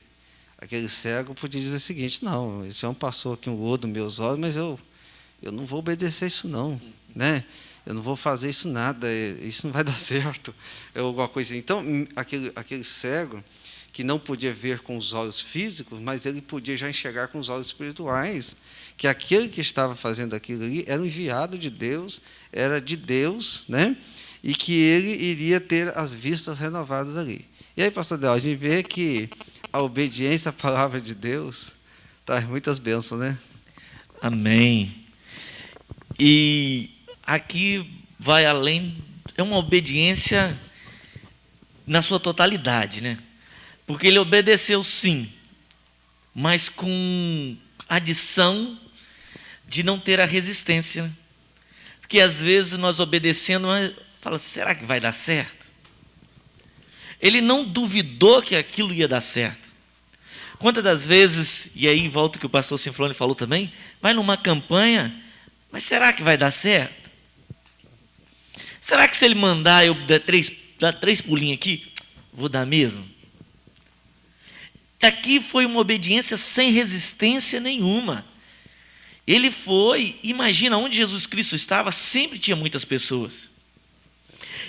aquele cego podia dizer o seguinte: não, esse homem passou aqui um olho nos meus olhos, mas eu não vou obedecer isso não, né? Eu não vou fazer isso nada, isso não vai dar certo, alguma coisa assim. Então, aquele cego que não podia ver com os olhos físicos, mas ele podia já enxergar com os olhos espirituais, que aquele que estava fazendo aquilo ali era um enviado de Deus, era de Deus, né? E que ele iria ter as vistas renovadas ali. E aí, pastor Del, a gente vê que a obediência à palavra de Deus traz muitas bênçãos, né? Amém. E aqui vai além, é uma obediência na sua totalidade, né? Porque ele obedeceu sim, mas com adição de não ter a resistência, né? Porque às vezes nós obedecendo, mas fala, será que vai dar certo? Ele não duvidou que aquilo ia dar certo. Quantas das vezes, e aí volta o que o pastor Sinflone falou também, vai numa campanha, mas será que vai dar certo? Será que se ele mandar eu dar três pulinhos aqui, vou dar mesmo? Aqui foi uma obediência sem resistência nenhuma. Ele foi, imagina, onde Jesus Cristo estava, sempre tinha muitas pessoas.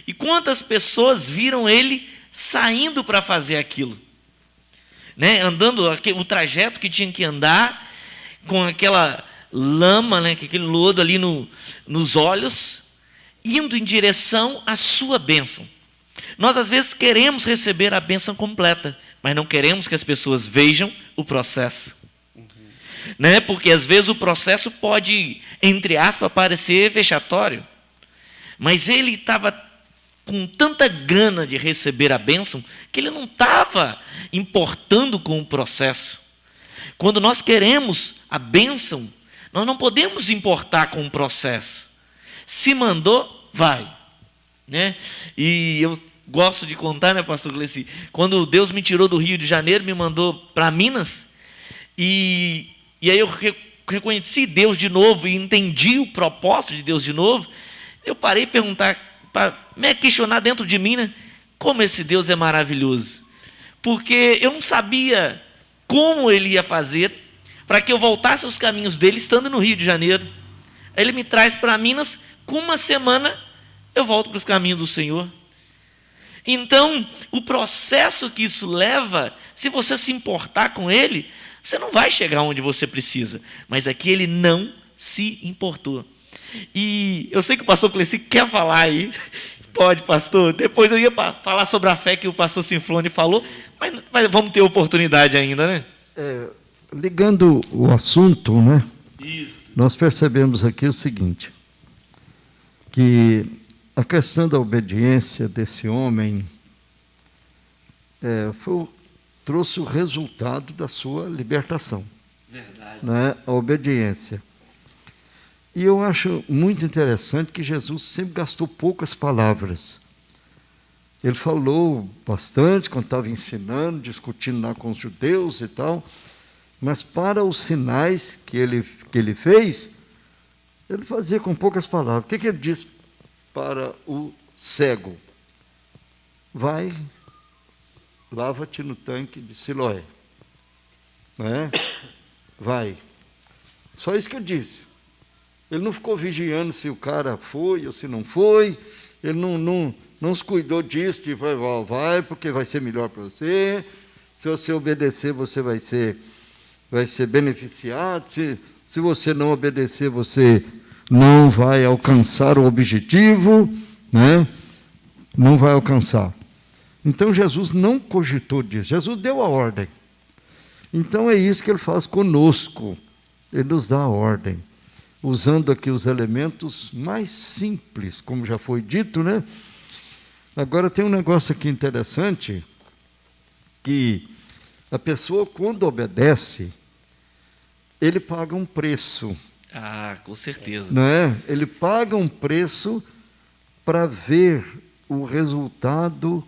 E quantas pessoas viram ele saindo para fazer aquilo? Né? Andando o trajeto que tinha que andar, com aquela lama, né? Aquele lodo ali nos olhos, indo em direção à sua bênção. Nós às vezes queremos receber a bênção completa, mas não queremos que as pessoas vejam o processo. Né? Porque às vezes o processo pode, entre aspas, parecer vexatório. Mas ele estava com tanta gana de receber a bênção, que ele não estava importando com o processo. Quando nós queremos a bênção, nós não podemos importar com o processo. Se mandou, vai. Né? E eu gosto de contar, né, pastor Gleci? Quando Deus me tirou do Rio de Janeiro, me mandou para Minas, e aí eu reconheci Deus de novo e entendi o propósito de Deus de novo. Eu parei de perguntar, para me questionar dentro de mim, né, como esse Deus é maravilhoso. Porque eu não sabia como ele ia fazer para que eu voltasse aos caminhos dele estando no Rio de Janeiro. Aí ele me traz para Minas, com uma semana eu volto para os caminhos do Senhor. Então, o processo que isso leva, se você se importar com ele, você não vai chegar onde você precisa. Mas aqui ele não se importou. E eu sei que o pastor Cleci quer falar aí. Pode, pastor. Depois eu ia falar sobre a fé que o pastor Sinflone falou, mas vamos ter oportunidade ainda, né? Ligando o assunto, né? Isso. Nós percebemos aqui o seguinte, que a questão da obediência desse homem trouxe o resultado da sua libertação. Verdade. Né? A obediência. E eu acho muito interessante que Jesus sempre gastou poucas palavras. Ele falou bastante quando estava ensinando, discutindo lá com os judeus e tal, mas para os sinais que ele fez, ele fazia com poucas palavras. O que ele disse para o cego? Vai, lava-te no tanque de Siloé. Né? Vai. Só isso que ele disse. Ele não ficou vigiando se o cara foi ou se não foi. Ele não se cuidou disso, de vai, porque vai ser melhor para você. Se você obedecer, você vai ser beneficiado. Se você não obedecer, você não vai alcançar o objetivo, né? Não vai alcançar. Então, Jesus não cogitou disso. Jesus deu a ordem. Então, é isso que ele faz conosco. Ele nos dá a ordem. Usando aqui os elementos mais simples, como já foi dito, né? Agora tem um negócio aqui interessante, que a pessoa, quando obedece, ele paga um preço. Ah, com certeza. Não é? Ele paga um preço para ver o resultado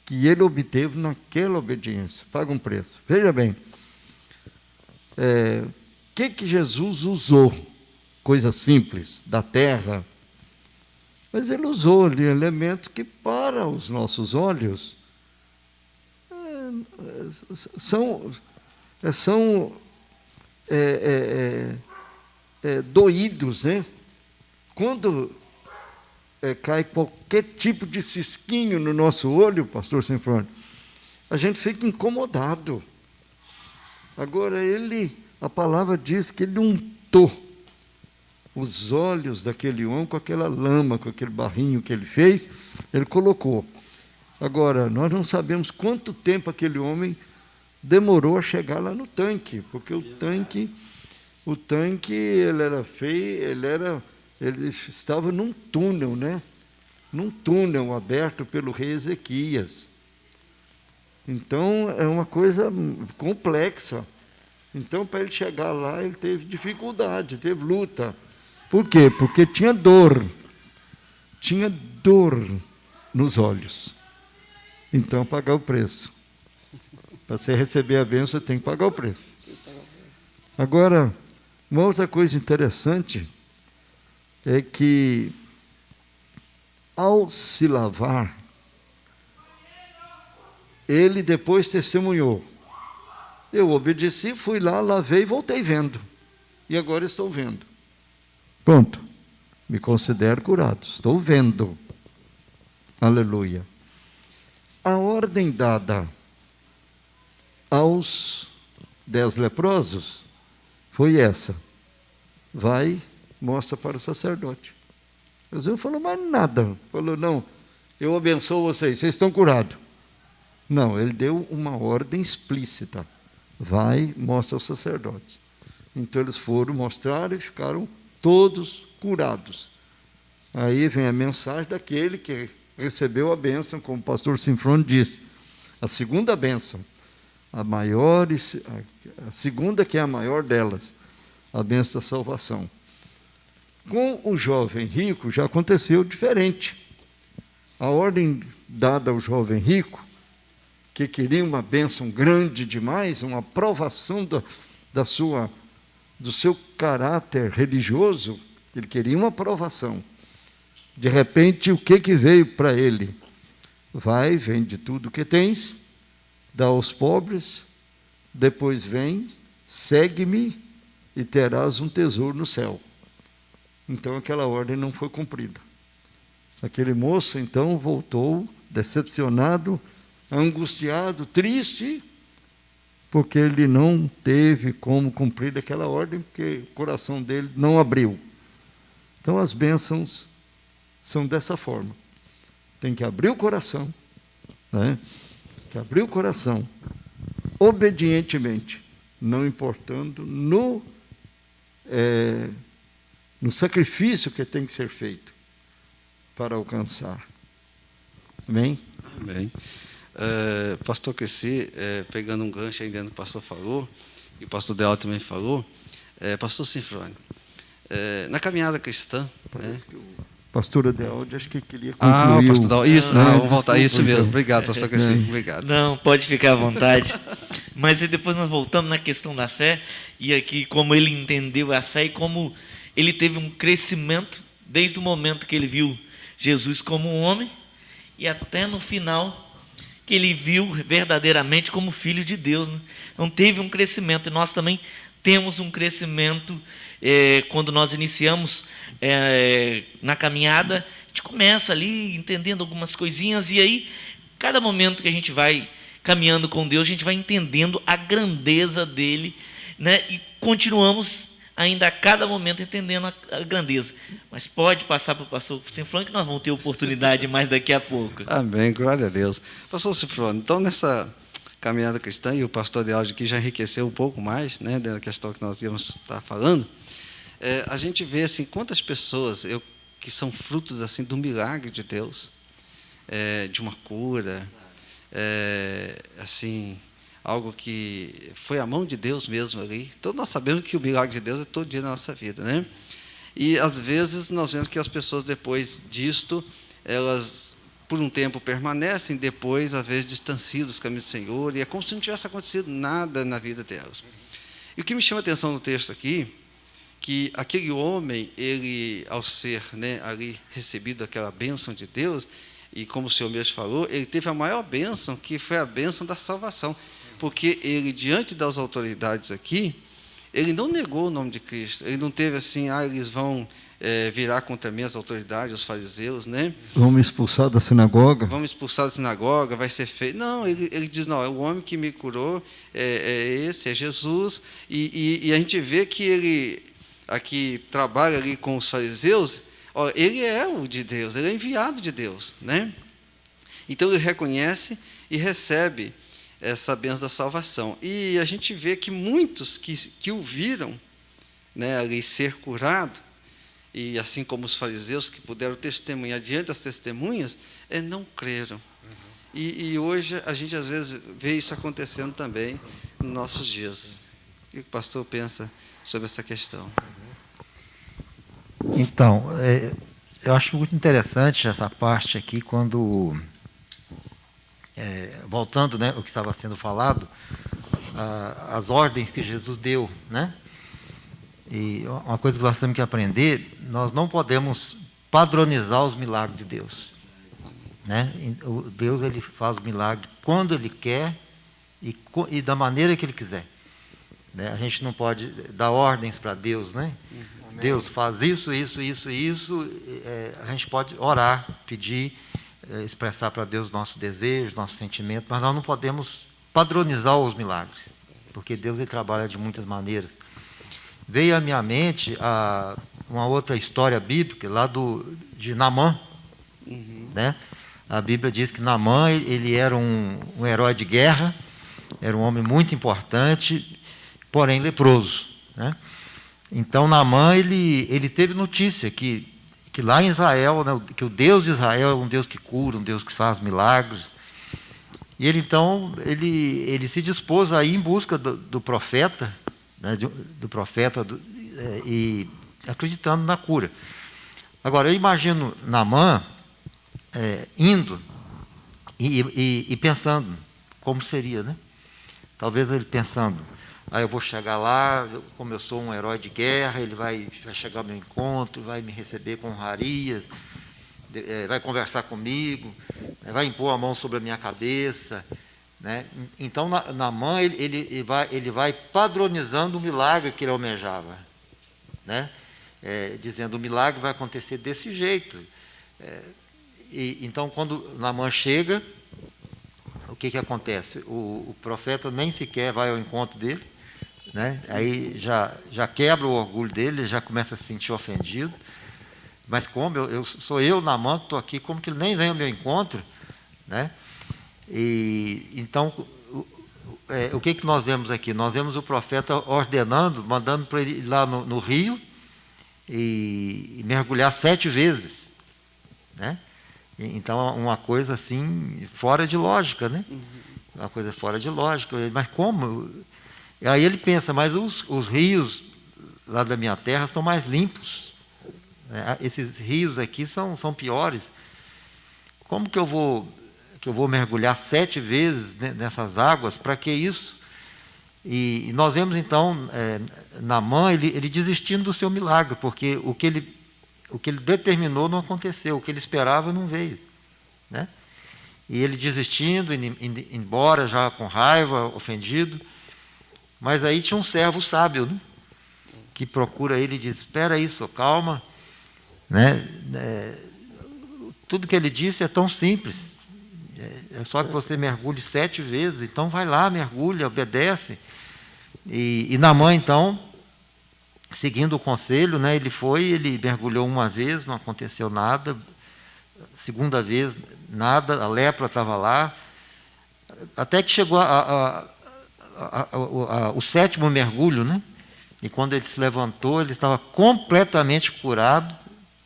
que ele obteve naquela obediência. Paga um preço. Veja bem, o que Jesus usou? Coisa simples, da terra. Mas ele usou ali elementos que, para os nossos olhos, são doídos, né? Quando cai qualquer tipo de cisquinho no nosso olho, pastor Sinfrônio, a gente fica incomodado. Agora, a palavra diz que ele untou os olhos daquele homem com aquela lama, com aquele barrinho que ele fez, ele colocou. Agora, nós não sabemos quanto tempo aquele homem demorou a chegar lá no tanque, porque o tanque ele era feio, ele estava num túnel, né? Num túnel aberto pelo rei Ezequias. Então, é uma coisa complexa. Então, para ele chegar lá, ele teve dificuldade, teve luta. Por quê? Porque tinha dor nos olhos. Então, pagar o preço. Para você receber a bênção, tem que pagar o preço. Agora, uma outra coisa interessante é que, ao se lavar, ele depois testemunhou. Eu obedeci, fui lá, lavei e voltei vendo. E agora estou vendo. Pronto. Me considero curado. Estou vendo. Aleluia. A ordem dada aos 10 leprosos foi essa. Vai, mostra para o sacerdote. Jesus falou, mas nada. Falou, não, eu abençoo vocês estão curados. Não, ele deu uma ordem explícita. Vai, mostra aos sacerdotes. Então eles foram mostrar e ficaram todos curados. Aí vem a mensagem daquele que recebeu a bênção, como o pastor Sinfrônio disse. A segunda bênção, a segunda que é a maior delas, a bênção da salvação. Com o jovem rico já aconteceu diferente. A ordem dada ao jovem rico, que queria uma bênção grande demais, uma aprovação do seu caráter religioso, ele queria uma aprovação. De repente, o que veio para ele? Vai, vende tudo o que tens, dá aos pobres, depois vem, segue-me e terás um tesouro no céu. Então, aquela ordem não foi cumprida. Aquele moço, então, voltou decepcionado, angustiado, triste, porque ele não teve como cumprir aquela ordem, porque o coração dele não abriu. Então, as bênçãos são dessa forma. Tem que abrir o coração, né? Tem que abrir o coração, obedientemente, não importando no sacrifício que tem que ser feito para alcançar. Amém? Amém. Pastor Cresci, pegando um gancho aí dentro do que o pastor falou, e o pastor Deal também falou, pastor Sinfrônio, na caminhada cristã... Parece que o pastor Adealdo, acho que queria concluir. O pastor Deal, isso, vamos voltar a isso mesmo. Então. Obrigado, pastor Cresci, obrigado. Não, pode ficar à vontade. Mas aí depois nós voltamos na questão da fé, e aqui como ele entendeu a fé e como ele teve um crescimento desde o momento que ele viu Jesus como um homem e até no final que ele viu verdadeiramente como filho de Deus, né? Então teve um crescimento, e nós também temos um crescimento quando nós iniciamos na caminhada. A gente começa ali entendendo algumas coisinhas, e aí cada momento que a gente vai caminhando com Deus, a gente vai entendendo a grandeza dele, né? E continuamos ainda a cada momento entendendo a grandeza. Mas pode passar para o pastor Sinfrônio, que nós vamos ter oportunidade mais daqui a pouco. Amém, glória a Deus. Pastor Sinfrônio, então nessa caminhada cristã, e o pastor Dealdo aqui já enriqueceu um pouco mais, né, da questão que nós íamos estar falando, a gente vê assim, quantas pessoas que são frutos assim, do milagre de Deus, de uma cura, assim, algo que foi a mão de Deus mesmo ali. Todos nós sabemos que o milagre de Deus é todo dia na nossa vida, né? E às vezes nós vemos que as pessoas depois disto, elas por um tempo permanecem, depois às vezes distanciam dos caminhos do Senhor, e é como se não tivesse acontecido nada na vida delas. E o que me chama a atenção no texto aqui, que aquele homem, ele, ao ser, né, ali recebido aquela bênção de Deus, e como o Senhor mesmo falou, ele teve a maior bênção, que foi a bênção da salvação, porque ele, diante das autoridades aqui, ele não negou o nome de Cristo, ele não teve assim, eles vão virar contra mim as autoridades, os fariseus, né? Vamos expulsar da sinagoga? Vamos expulsar da sinagoga, vai ser feito. Não, ele diz, não, é o homem que me curou, esse, é Jesus, e a gente vê que ele aqui trabalha ali com os fariseus, ele é o de Deus, ele é enviado de Deus, né? Então ele reconhece e recebe essa bênção da salvação. E a gente vê que muitos que o viram, né, ali ser curado, e assim como os fariseus que puderam testemunhar diante das testemunhas, não creram. E hoje a gente às vezes vê isso acontecendo também nos nossos dias. O que o pastor pensa sobre essa questão? Então, eu acho muito interessante essa parte aqui, quando, voltando, né, o que estava sendo falado, as ordens que Jesus deu, né? E uma coisa que nós temos que aprender, nós não podemos padronizar os milagres de Deus, né? Deus, ele faz o milagre quando Ele quer e da maneira que Ele quiser, né? A gente não pode dar ordens para Deus, né? Deus faz isso, isso, isso, isso. A gente pode orar, pedir, expressar para Deus nosso desejo, nosso sentimento, mas nós não podemos padronizar os milagres, porque Deus, ele trabalha de muitas maneiras. Veio à minha mente uma outra história bíblica, lá de Naamã, né? A Bíblia diz que Naamã, ele era um herói de guerra, era um homem muito importante, porém leproso, né? Então Naamã, ele teve notícia que lá em Israel, né, que o Deus de Israel é um Deus que cura, um Deus que faz milagres. E ele então, ele se dispôs a ir em busca do profeta, né, do profeta, e acreditando na cura. Agora, eu imagino Naamã indo e pensando como seria, né? Talvez ele pensando, eu vou chegar lá, como eu sou um herói de guerra, ele vai chegar ao meu encontro, vai me receber com honrarias, vai conversar comigo, vai impor a mão sobre a minha cabeça, né? Então, Naamã, ele vai padronizando o milagre que ele almejava, né? Dizendo, o milagre vai acontecer desse jeito. Então, quando Naamã chega, o que acontece? O profeta nem sequer vai ao encontro dele, né? Aí já quebra o orgulho dele, já começa a se sentir ofendido. Mas como sou eu, Naamã, que estou aqui, como que ele nem vem ao meu encontro, né? E então, o que nós vemos aqui? Nós vemos o profeta ordenando, mandando para ele ir lá no rio e mergulhar 7 vezes, né? Então, uma coisa assim, fora de lógica, né? Uma coisa fora de lógica. Mas como? Aí ele pensa, mas os rios lá da minha terra são mais limpos, né? Esses rios aqui são piores. Como que eu vou mergulhar 7 vezes nessas águas? Para que isso? E nós vemos então Naamã, ele desistindo do seu milagre, porque o que ele determinou não aconteceu, o que ele esperava não veio, né? E ele desistindo, indo embora já com raiva, ofendido. Mas aí tinha um servo sábio, né, que procura ele e diz, espera aí, calma, né? Tudo que ele disse é tão simples, é só que você mergulhe 7 vezes, então vai lá, mergulha, obedece. E Naamã, então, seguindo o conselho, né, ele mergulhou uma vez, não aconteceu nada, segunda vez, nada, a lepra estava lá, até que chegou o 7º mergulho, né? E quando ele se levantou, ele estava completamente curado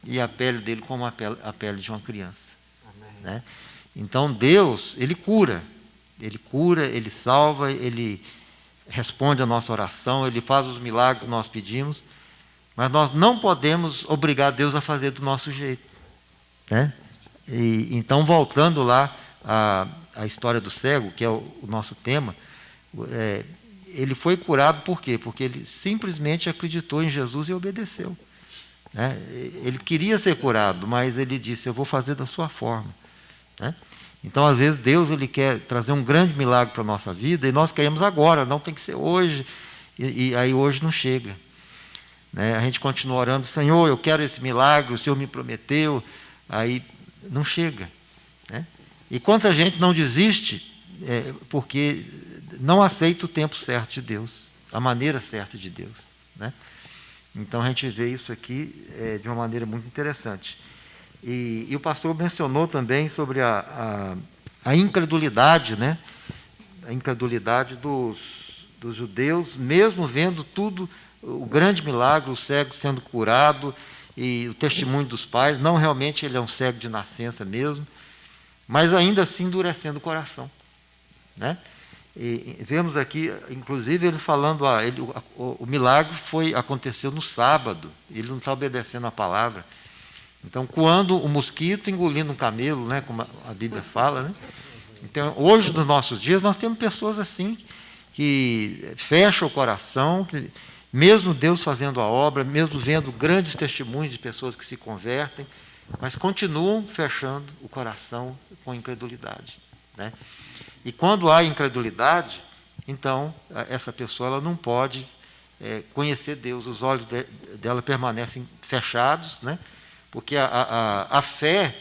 e a pele dele como a pele de uma criança, né? Então Deus, Ele cura, Ele salva, Ele responde a nossa oração, Ele faz os milagres que nós pedimos, mas nós não podemos obrigar Deus a fazer do nosso jeito, né? E, então, voltando lá à história do cego, que é o nosso tema, ele foi curado por quê? Porque ele simplesmente acreditou em Jesus e obedeceu, né? Ele queria ser curado, mas ele disse, eu vou fazer da sua forma, né? Então, às vezes, Deus ele quer trazer um grande milagre para a nossa vida e nós queremos agora, não tem que ser hoje, e aí hoje não chega, né? A gente continua orando, Senhor, eu quero esse milagre, o Senhor me prometeu, aí não chega, né? E quanta gente não desiste porque não aceita o tempo certo de Deus, a maneira certa de Deus, né? Então a gente vê isso aqui de uma maneira muito interessante. E o pastor mencionou também sobre a incredulidade, né? A incredulidade dos judeus, mesmo vendo tudo, o grande milagre, o cego sendo curado, e o testemunho dos pais, não realmente ele é um cego de nascença mesmo, mas ainda assim endurecendo o coração, né? E vemos aqui, inclusive, ele falando, o milagre aconteceu no sábado, ele não está obedecendo a palavra. Então, coando o mosquito, engolindo um camelo, né, como a Bíblia fala, né? Então, hoje, nos nossos dias, nós temos pessoas assim, que fecham o coração, que, mesmo Deus fazendo a obra, mesmo vendo grandes testemunhos de pessoas que se convertem, mas continuam fechando o coração com incredulidade, né? E quando há incredulidade, então, essa pessoa ela não pode conhecer Deus, os olhos dela permanecem fechados, né? Porque a fé,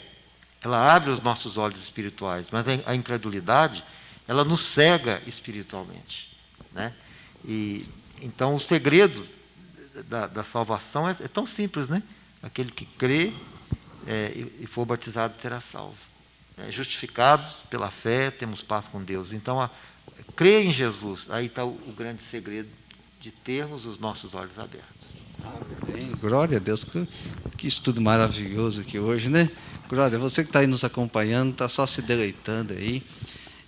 ela abre os nossos olhos espirituais, mas a incredulidade, ela nos cega espiritualmente, né? E então, o segredo da salvação é tão simples, né? Aquele que crê e for batizado será salvo. Justificados pela fé, temos paz com Deus. Então, crer em Jesus, aí está o grande segredo de termos os nossos olhos abertos. Amém. Glória a Deus. Que estudo maravilhoso aqui hoje, né? Glória, você que está aí nos acompanhando, está só se deleitando aí.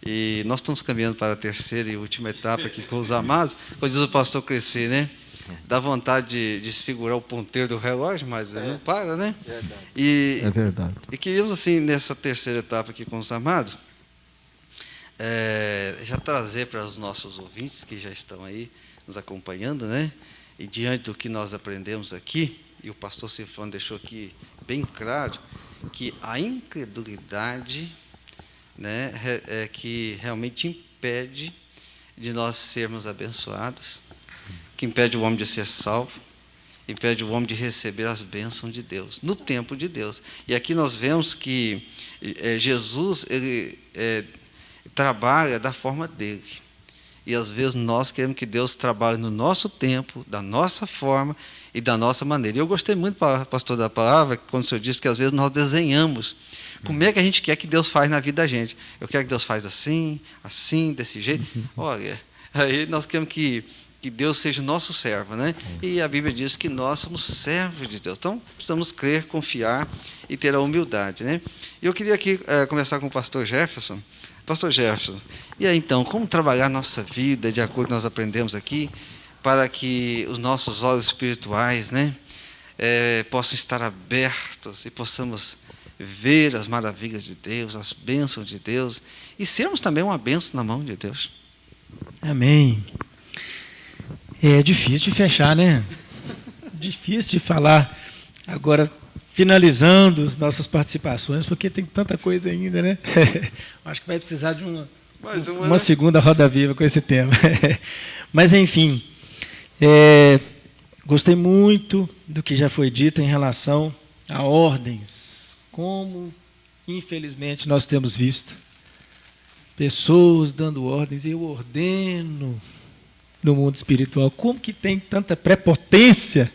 E nós estamos caminhando para a terceira e última etapa aqui com os amados. Quando diz o pastor crescer, né? Dá vontade de segurar o ponteiro do relógio, mas não para, né? É verdade. E queríamos, assim, nessa terceira etapa aqui com os amados, já trazer para os nossos ouvintes que já estão aí nos acompanhando, né? E diante do que nós aprendemos aqui, e o pastor Silvano deixou aqui bem claro, que a incredulidade, né, é que realmente impede de nós sermos abençoados, que impede o homem de ser salvo, impede o homem de receber as bênçãos de Deus, no tempo de Deus. E aqui nós vemos que Jesus ele trabalha da forma dele. E às vezes nós queremos que Deus trabalhe no nosso tempo, da nossa forma e da nossa maneira. E eu gostei muito, pastor, da palavra, quando o senhor disse que às vezes nós desenhamos. Como é que a gente quer que Deus faz na vida da gente? Eu quero que Deus faz assim, assim, desse jeito. Olha, aí nós queremos que Deus seja o nosso servo, né? E a Bíblia diz que nós somos servos de Deus. Então, precisamos crer, confiar e ter a humildade, né? E eu queria aqui conversar com o pastor Jefferson. Pastor Jefferson, e aí então, como trabalhar a nossa vida de acordo com o que nós aprendemos aqui, para que os nossos olhos espirituais, né, possam estar abertos e possamos ver as maravilhas de Deus, as bênçãos de Deus, e sermos também uma bênção na mão de Deus. Amém. É difícil de fechar, né? Difícil de falar. Agora, finalizando as nossas participações, porque tem tanta coisa ainda, né? Acho que vai precisar de uma segunda roda viva com esse tema. Mas, enfim, gostei muito do que já foi dito em relação a ordens. Como, infelizmente, nós temos visto pessoas dando ordens, eu ordeno no mundo espiritual. Como que tem tanta prepotência,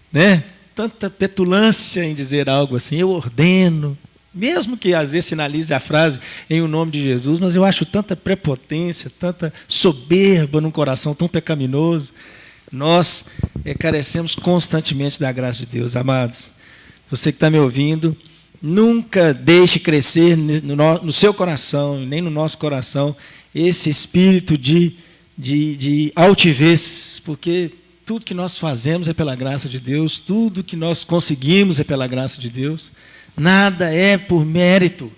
né? Tanta petulância em dizer algo assim, eu ordeno, mesmo que às vezes sinalize a frase em o nome de Jesus, mas eu acho tanta prepotência, tanta soberba num coração tão pecaminoso. Nós carecemos constantemente da graça de Deus, amados. Você que está me ouvindo, nunca deixe crescer no seu coração, nem no nosso coração, esse espírito de altivez, porque tudo que nós fazemos é pela graça de Deus, tudo que nós conseguimos é pela graça de Deus, nada é por mérito,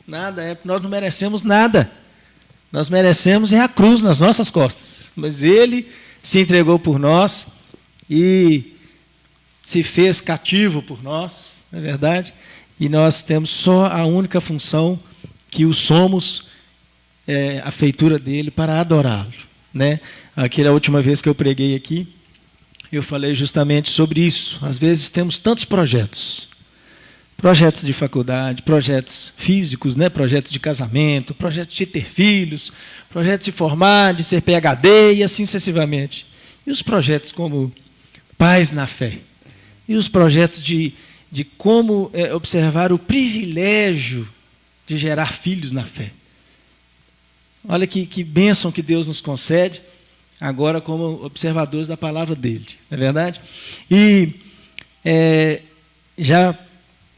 nós não merecemos nada, nós merecemos é a cruz nas nossas costas, mas Ele se entregou por nós e se fez cativo por nós, não é verdade? E nós temos só a única função que o somos, a feitura dele, para adorá-lo, né? Aquela última vez que eu preguei aqui, eu falei justamente sobre isso. Às vezes temos tantos projetos de faculdade, projetos físicos, né? Projetos de casamento, projetos de ter filhos, projetos de formar, de ser PhD e assim sucessivamente. E os projetos como pais na fé? E os projetos de como observar o privilégio de gerar filhos na fé? Olha que bênção que Deus nos concede, agora como observadores da palavra dele, não é verdade? E já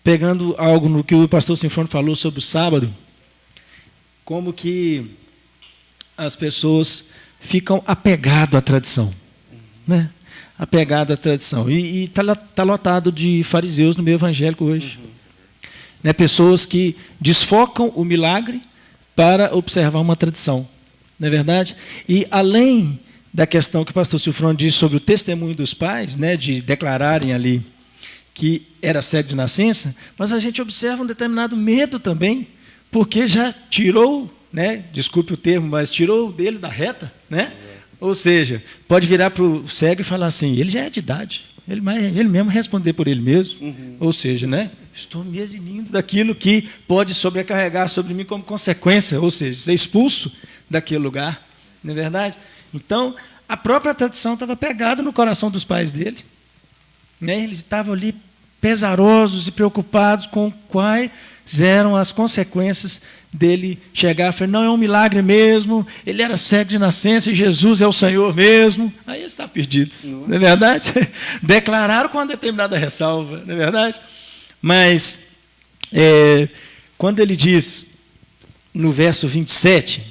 pegando algo no que o pastor Sinfônio falou sobre o sábado, como que as pessoas ficam apegadas à tradição, né? Apegado à tradição. E está lotado de fariseus no meio evangélico hoje. Né? Pessoas que desfocam o milagre para observar uma tradição. Não é verdade? E além da questão que o pastor Silfrone disse sobre o testemunho dos pais, né, de declararem ali que era cego de nascença, mas a gente observa um determinado medo também, porque já tirou, né, desculpe o termo, mas tirou dele da reta, né? Ou seja, pode virar para o cego e falar assim, ele já é de idade, ele mesmo responder por ele mesmo. Ou seja, né, estou me eximindo daquilo que pode sobrecarregar sobre mim como consequência, ou seja, ser expulso daquele lugar, não é verdade? Então, a própria tradição estava pegada no coração dos pais dele, né? Eles estavam ali pesarosos e preocupados com quais eram as consequências dele chegar e falar, não, é um milagre mesmo, ele era cego de nascença e Jesus é o Senhor mesmo. Aí eles estão perdidos, não é verdade? Declararam com uma determinada ressalva, não é verdade? Mas, quando ele diz, no verso 27,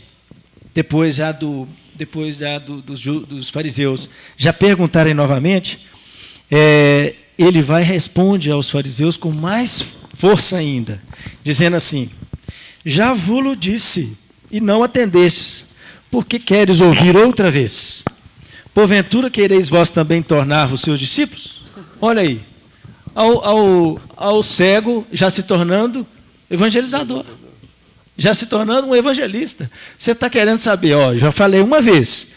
depois já dos fariseus já perguntarem novamente, ele vai e responde aos fariseus com mais força ainda, dizendo assim, já vos disse, e não atendestes, porque queres ouvir outra vez? Porventura quereis vós também tornar-vos seus discípulos? Olha aí, ao cego já se tornando evangelizador, já se tornando um evangelista. Você está querendo saber, já falei uma vez,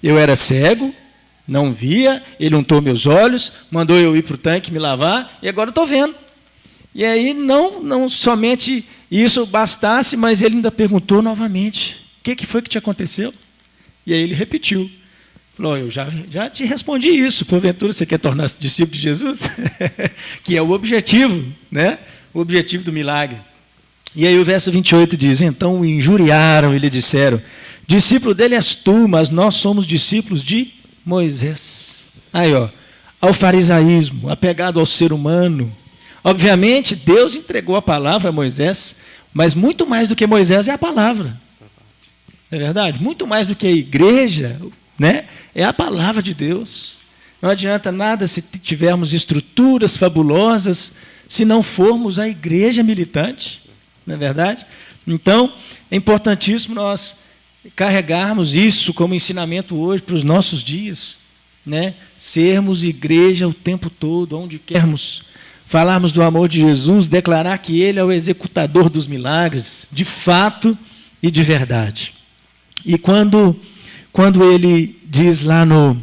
eu era cego, não via, ele untou meus olhos, mandou eu ir para o tanque me lavar, e agora estou vendo. E aí não somente isso bastasse, mas ele ainda perguntou novamente, o que foi que te aconteceu? E aí ele repetiu, falou, eu já te respondi isso, porventura você quer tornar-se discípulo de Jesus? Que é o objetivo, né? O objetivo do milagre. E aí o verso 28 diz, então o injuriaram e lhe disseram, discípulo dele és tu, mas nós somos discípulos de Moisés. Aí, ao farisaísmo, apegado ao ser humano. Obviamente, Deus entregou a palavra a Moisés, mas muito mais do que Moisés é a palavra. É verdade? Muito mais do que a igreja, né? É a palavra de Deus. Não adianta nada se tivermos estruturas fabulosas, se não formos a igreja militante. Não é verdade? Então, é importantíssimo nós carregarmos isso como ensinamento hoje para os nossos dias, né? Sermos igreja o tempo todo, onde quermos, falarmos do amor de Jesus, declarar que Ele é o executador dos milagres, de fato e de verdade. E quando ele diz lá no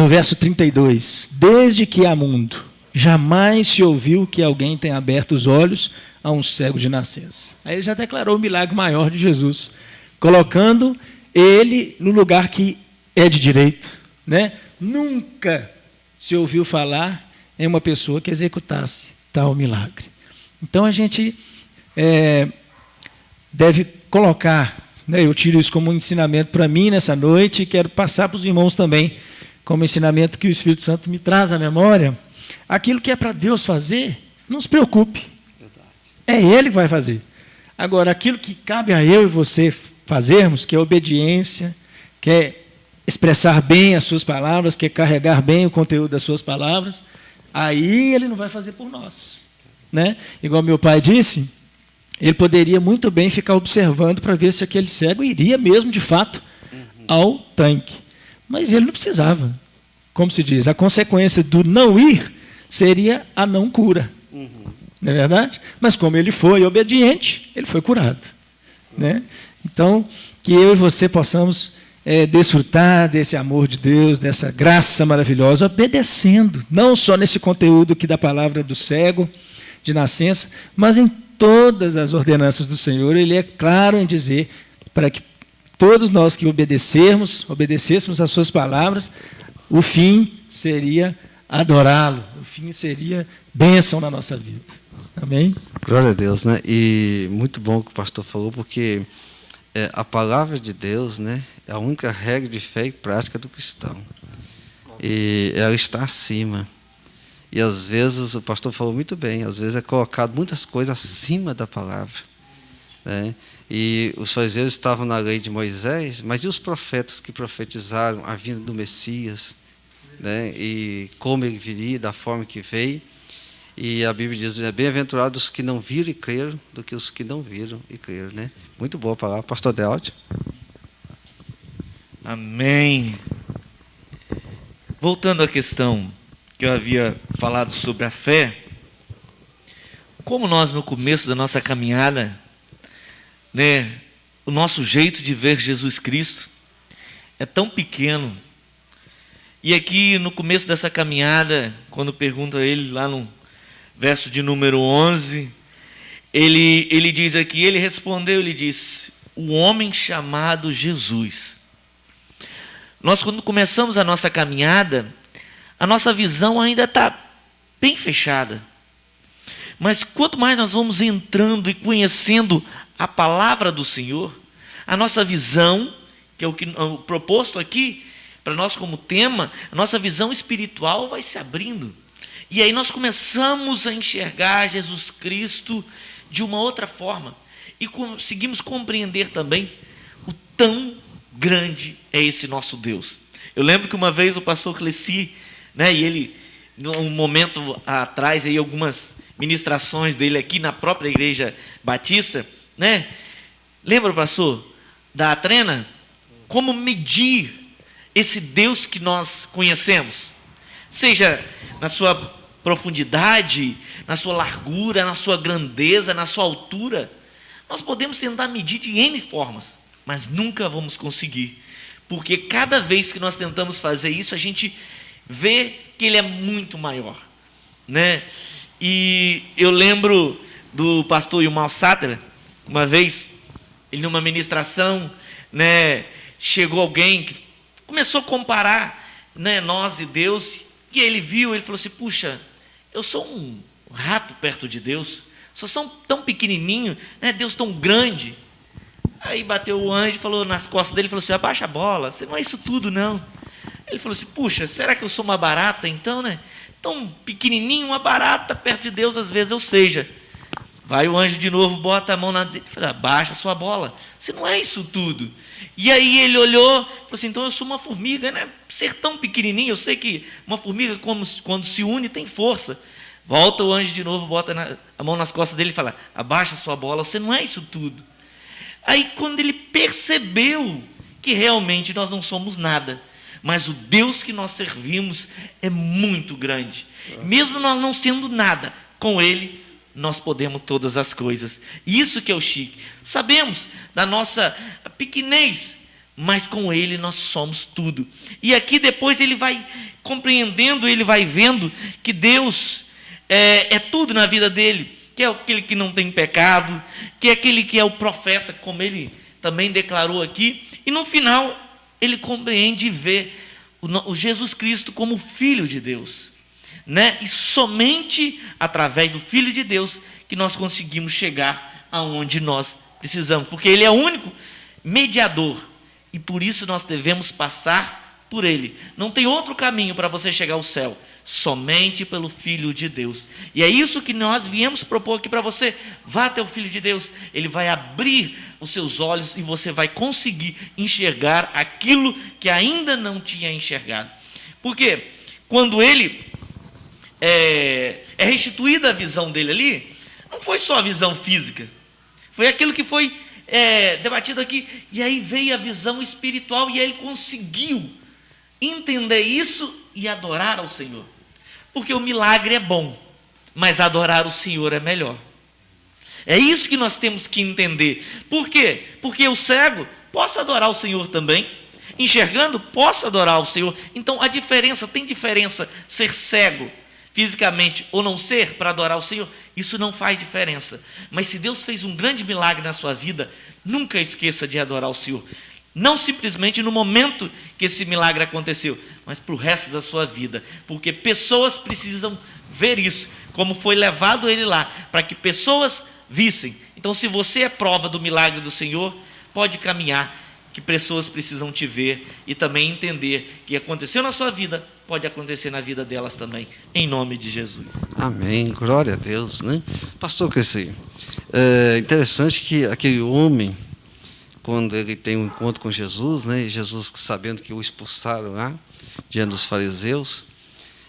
verso 32, desde que há mundo, jamais se ouviu que alguém tenha aberto os olhos a um cego de nascença. Aí ele já declarou o milagre maior de Jesus, colocando ele no lugar que é de direito, né? Nunca se ouviu falar em uma pessoa que executasse tal milagre. Então a gente deve colocar, né, eu tiro isso como um ensinamento para mim nessa noite e quero passar para os irmãos também, como ensinamento que o Espírito Santo me traz à memória, aquilo que é para Deus fazer, não se preocupe, É Ele que vai fazer. Agora, aquilo que cabe a eu e você fazermos, que é obediência, que é expressar bem as suas palavras, que é carregar bem o conteúdo das suas palavras, aí Ele não vai fazer por nós. Né? Igual meu pai disse, ele poderia muito bem ficar observando para ver se aquele cego iria mesmo, de fato, ao tanque. Mas ele não precisava. Como se diz, a consequência do não ir seria a não cura. Não é verdade? Mas como ele foi obediente, ele foi curado. Né? Então, que eu e você possamos desfrutar desse amor de Deus, dessa graça maravilhosa, obedecendo, não só nesse conteúdo aqui da palavra do cego, de nascença, mas em todas as ordenanças do Senhor. Ele é claro em dizer para que todos nós que obedecêssemos às suas palavras, o fim seria adorá-lo, o fim seria bênção na nossa vida. Amém? Glória a Deus, né? E muito bom o que o pastor falou, porque a palavra de Deus, né, é a única regra de fé e prática do cristão. E ela está acima. E às vezes, o pastor falou muito bem, às vezes é colocado muitas coisas acima da palavra. Né? E os fariseus estavam na lei de Moisés, mas e os profetas que profetizaram a vinda do Messias? Né? E como ele viria, da forma que veio? E a Bíblia diz, bem-aventurados os que não viram e creram, do que os que não viram e creram. Né? Muito boa a palavra. Pastor Dealdi. Amém. Voltando à questão que eu havia falado sobre a fé, como nós no começo da nossa caminhada, né, o nosso jeito de ver Jesus Cristo é tão pequeno. E aqui no começo dessa caminhada, quando pergunta a ele lá no verso de número 11, ele diz aqui, ele respondeu, ele disse, o homem chamado Jesus. Nós quando começamos a nossa caminhada, a nossa visão ainda está bem fechada. Mas quanto mais nós vamos entrando e conhecendo a palavra do Senhor, a nossa visão, que é o proposto aqui, para nós como tema, a nossa visão espiritual vai se abrindo. E aí nós começamos a enxergar Jesus Cristo de uma outra forma. E conseguimos compreender também o tão grande é esse nosso Deus. Eu lembro que uma vez o pastor Cleci, né, e ele, num momento atrás, aí, algumas ministrações dele aqui na própria igreja batista, né, lembra, pastor, da trena? Como medir esse Deus que nós conhecemos? Seja na sua profundidade, na sua largura, na sua grandeza, na sua altura. Nós podemos tentar medir de N formas, mas nunca vamos conseguir. Porque cada vez que nós tentamos fazer isso, a gente vê que ele é muito maior, né? E eu lembro do pastor Yumal Sater, uma vez, ele numa ministração, né, chegou alguém que começou a comparar, né, nós e Deus, e ele viu, ele falou assim, puxa, eu sou um rato perto de Deus, sou tão pequenininho, né, Deus tão grande. Aí bateu o anjo, falou nas costas dele, falou assim, abaixa a bola, você não é isso tudo não. Ele falou assim, puxa, será que eu sou uma barata então, né? Tão pequenininho, uma barata perto de Deus, às vezes eu seja. Vai o anjo de novo, bota a mão na... Fala, abaixa a sua bola, você não é isso tudo. E aí ele olhou, falou assim, então eu sou uma formiga, né? Ser tão pequenininho, eu sei que uma formiga, quando se une, tem força. Volta o anjo de novo, bota a mão nas costas dele e fala, abaixa a sua bola, você não é isso tudo. Aí quando ele percebeu que realmente nós não somos nada, mas o Deus que nós servimos é muito grande. Mesmo nós não sendo nada, com Ele nós podemos todas as coisas. Isso que é o chique. Sabemos da nossa pequenez, mas com Ele nós somos tudo. E aqui depois ele vai compreendendo, ele vai vendo que Deus é tudo na vida dele, que é aquele que não tem pecado, que é aquele que é o profeta, como ele também declarou aqui, e no final ele compreende e vê o Jesus Cristo como Filho de Deus, né? E somente através do Filho de Deus que nós conseguimos chegar aonde nós precisamos, porque Ele é o único mediador, e por isso nós devemos passar por Ele. Não tem outro caminho para você chegar ao céu, somente pelo Filho de Deus. E é isso que nós viemos propor aqui para você. Vá até o Filho de Deus, ele vai abrir os seus olhos e você vai conseguir enxergar aquilo que ainda não tinha enxergado. Porque quando ele é restituída a visão dele ali, não foi só a visão física, foi aquilo que foi debatido aqui, e aí veio a visão espiritual, e aí ele conseguiu entender isso e adorar ao Senhor. Porque o milagre é bom, mas adorar o Senhor é melhor. É isso que nós temos que entender. Por quê? Porque o cego, posso adorar o Senhor também. Enxergando, posso adorar o Senhor. Então tem diferença ser cego fisicamente ou não ser para adorar o Senhor? Isso não faz diferença. Mas se Deus fez um grande milagre na sua vida, nunca esqueça de adorar o Senhor. Não simplesmente no momento que esse milagre aconteceu, mas para o resto da sua vida. Porque pessoas precisam ver isso, como foi levado ele lá, para que pessoas vissem. Então, se você é prova do milagre do Senhor, pode caminhar, que pessoas precisam te ver e também entender que aconteceu na sua vida, pode acontecer na vida delas também, em nome de Jesus. Amém, glória a Deus, né? Pastor Cresci, é interessante que aquele homem, quando ele tem um encontro com Jesus, né, e Jesus sabendo que o expulsaram lá, diante dos fariseus,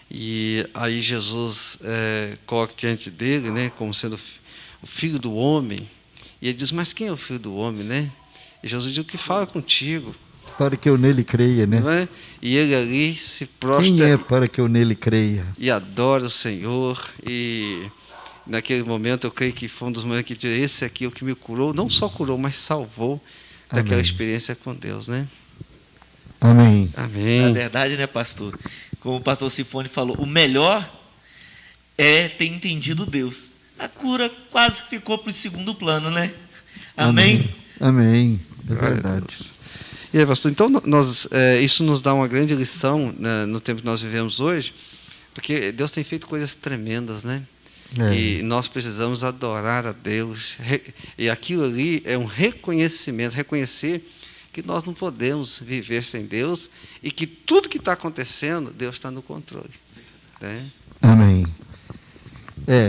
e aí Jesus coloca diante dele, né, como sendo o filho do homem, e ele diz, mas quem é o filho do homem, né? E Jesus diz, o que fala contigo? Para que eu nele creia, né? Não é? E ele ali se prostra. Quem é para que eu nele creia? E adora o Senhor, e naquele momento eu creio que foi um dos momentos que diz, esse aqui é o que me curou, não só curou, mas salvou daquela Amém. experiência com Deus, né? Amém. Amém. Na verdade, né, pastor? Como o pastor Sifone falou, o melhor é ter entendido Deus. A cura quase que ficou para o segundo plano, né? Amém? Amém. É Glória a verdade. Deus. E aí, pastor, então isso nos dá uma grande lição, né, no tempo que nós vivemos hoje, porque Deus tem feito coisas tremendas, né? E nós precisamos adorar a Deus. E aquilo ali é um reconhecimento, reconhecer que nós não podemos viver sem Deus e que tudo que está acontecendo, Deus está no controle. Né? Amém.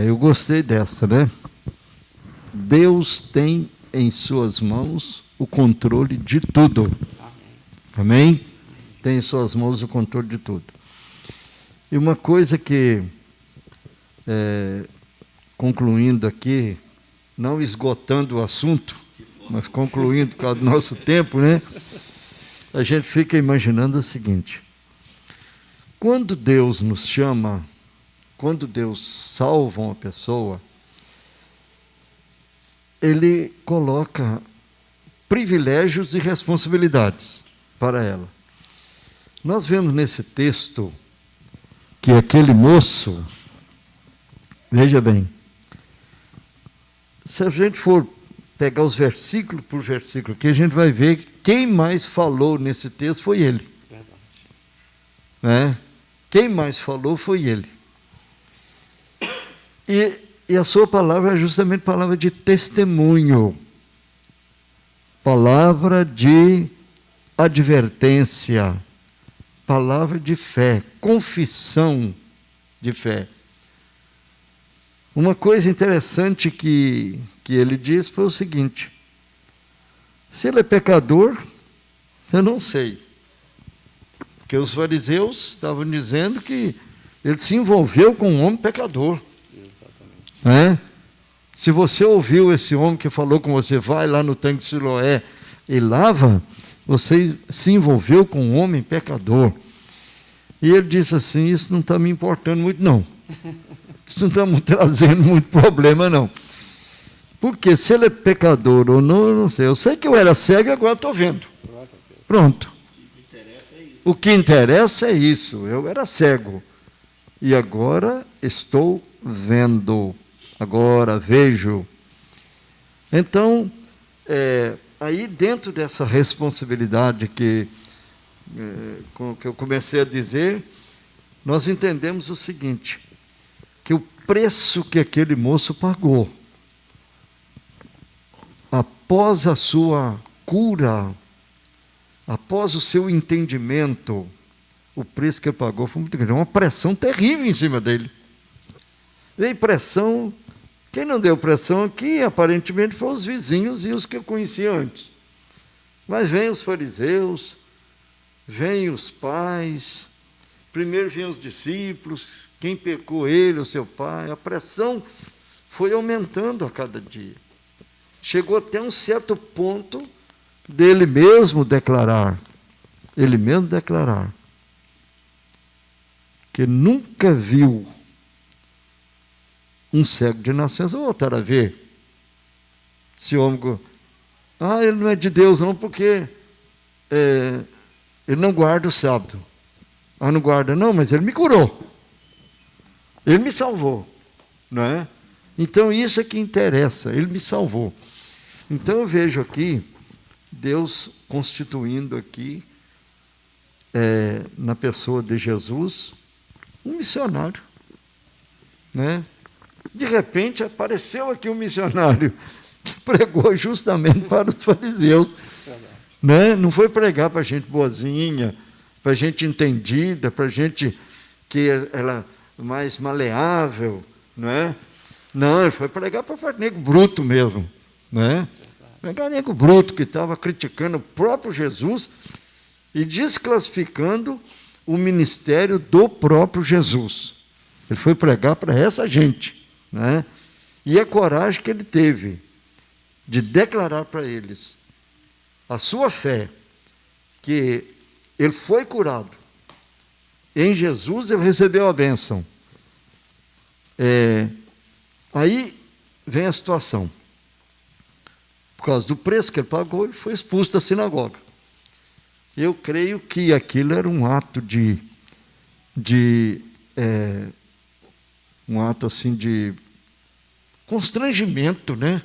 Eu gostei dessa, né? Deus tem em suas mãos o controle de tudo. Amém? Tem em suas mãos o controle de tudo. E uma coisa que, concluindo aqui, não esgotando o assunto, mas concluindo por causa do nosso tempo, né? A gente fica imaginando o seguinte: quando Deus nos chama, quando Deus salva uma pessoa, Ele coloca privilégios e responsabilidades para ela. Nós vemos nesse texto que aquele moço, veja bem, se a gente for pegar os versículo por versículo, que a gente vai ver que quem mais falou nesse texto foi ele. Né? Quem mais falou foi ele. E a sua palavra é justamente palavra de testemunho, palavra de advertência, palavra de fé, confissão de fé. Uma coisa interessante que ele disse foi o seguinte: se ele é pecador, eu não sei. Porque os fariseus estavam dizendo que ele se envolveu com um homem pecador. Exatamente. Se você ouviu esse homem que falou com você, vai lá no tanque de Siloé e lava, você se envolveu com um homem pecador. E ele disse assim, isso não está me importando muito não. Isso não está me trazendo muito problema não. Porque se ele é pecador ou não, eu não sei. Eu sei que eu era cego e agora estou vendo. Pronto. O que interessa é isso. Eu era cego e agora estou vendo. Agora vejo. Então, aí dentro dessa responsabilidade que eu comecei a dizer, nós entendemos o seguinte, que o preço que aquele moço pagou, após a sua cura, após o seu entendimento, o preço que ele pagou foi muito grande. Uma pressão terrível em cima dele. Veio pressão. Quem não deu pressão aqui, aparentemente, foram os vizinhos e os que eu conhecia antes. Mas vêm os fariseus, vêm os pais, primeiro vêm os discípulos, quem pecou ele, o seu pai. A pressão foi aumentando a cada dia. Chegou até um certo ponto dele mesmo declarar, que nunca viu um cego de nascença voltar a ver. Esse homem, ele não é de Deus não, porque ele não guarda o sábado. Não guarda não, mas ele me curou. Ele me salvou, não é? Então isso é que interessa, ele me salvou. Então eu vejo aqui Deus constituindo aqui na pessoa de Jesus um missionário, né? De repente apareceu aqui um missionário que pregou justamente para os fariseus, né? Não foi pregar para gente boazinha, para gente entendida, para gente que ela mais maleável, não é? Não, ele foi pregar para nego bruto mesmo, né? Pregar nego bruto que estava criticando o próprio Jesus e desclassificando o ministério do próprio Jesus. Ele foi pregar para essa gente, né? E a coragem que ele teve de declarar para eles a sua fé, que ele foi curado. Em Jesus ele recebeu a bênção. Aí vem a situação. Por causa do preço que ele pagou, ele foi expulso da sinagoga. Eu creio que aquilo era um ato um ato assim de constrangimento, né?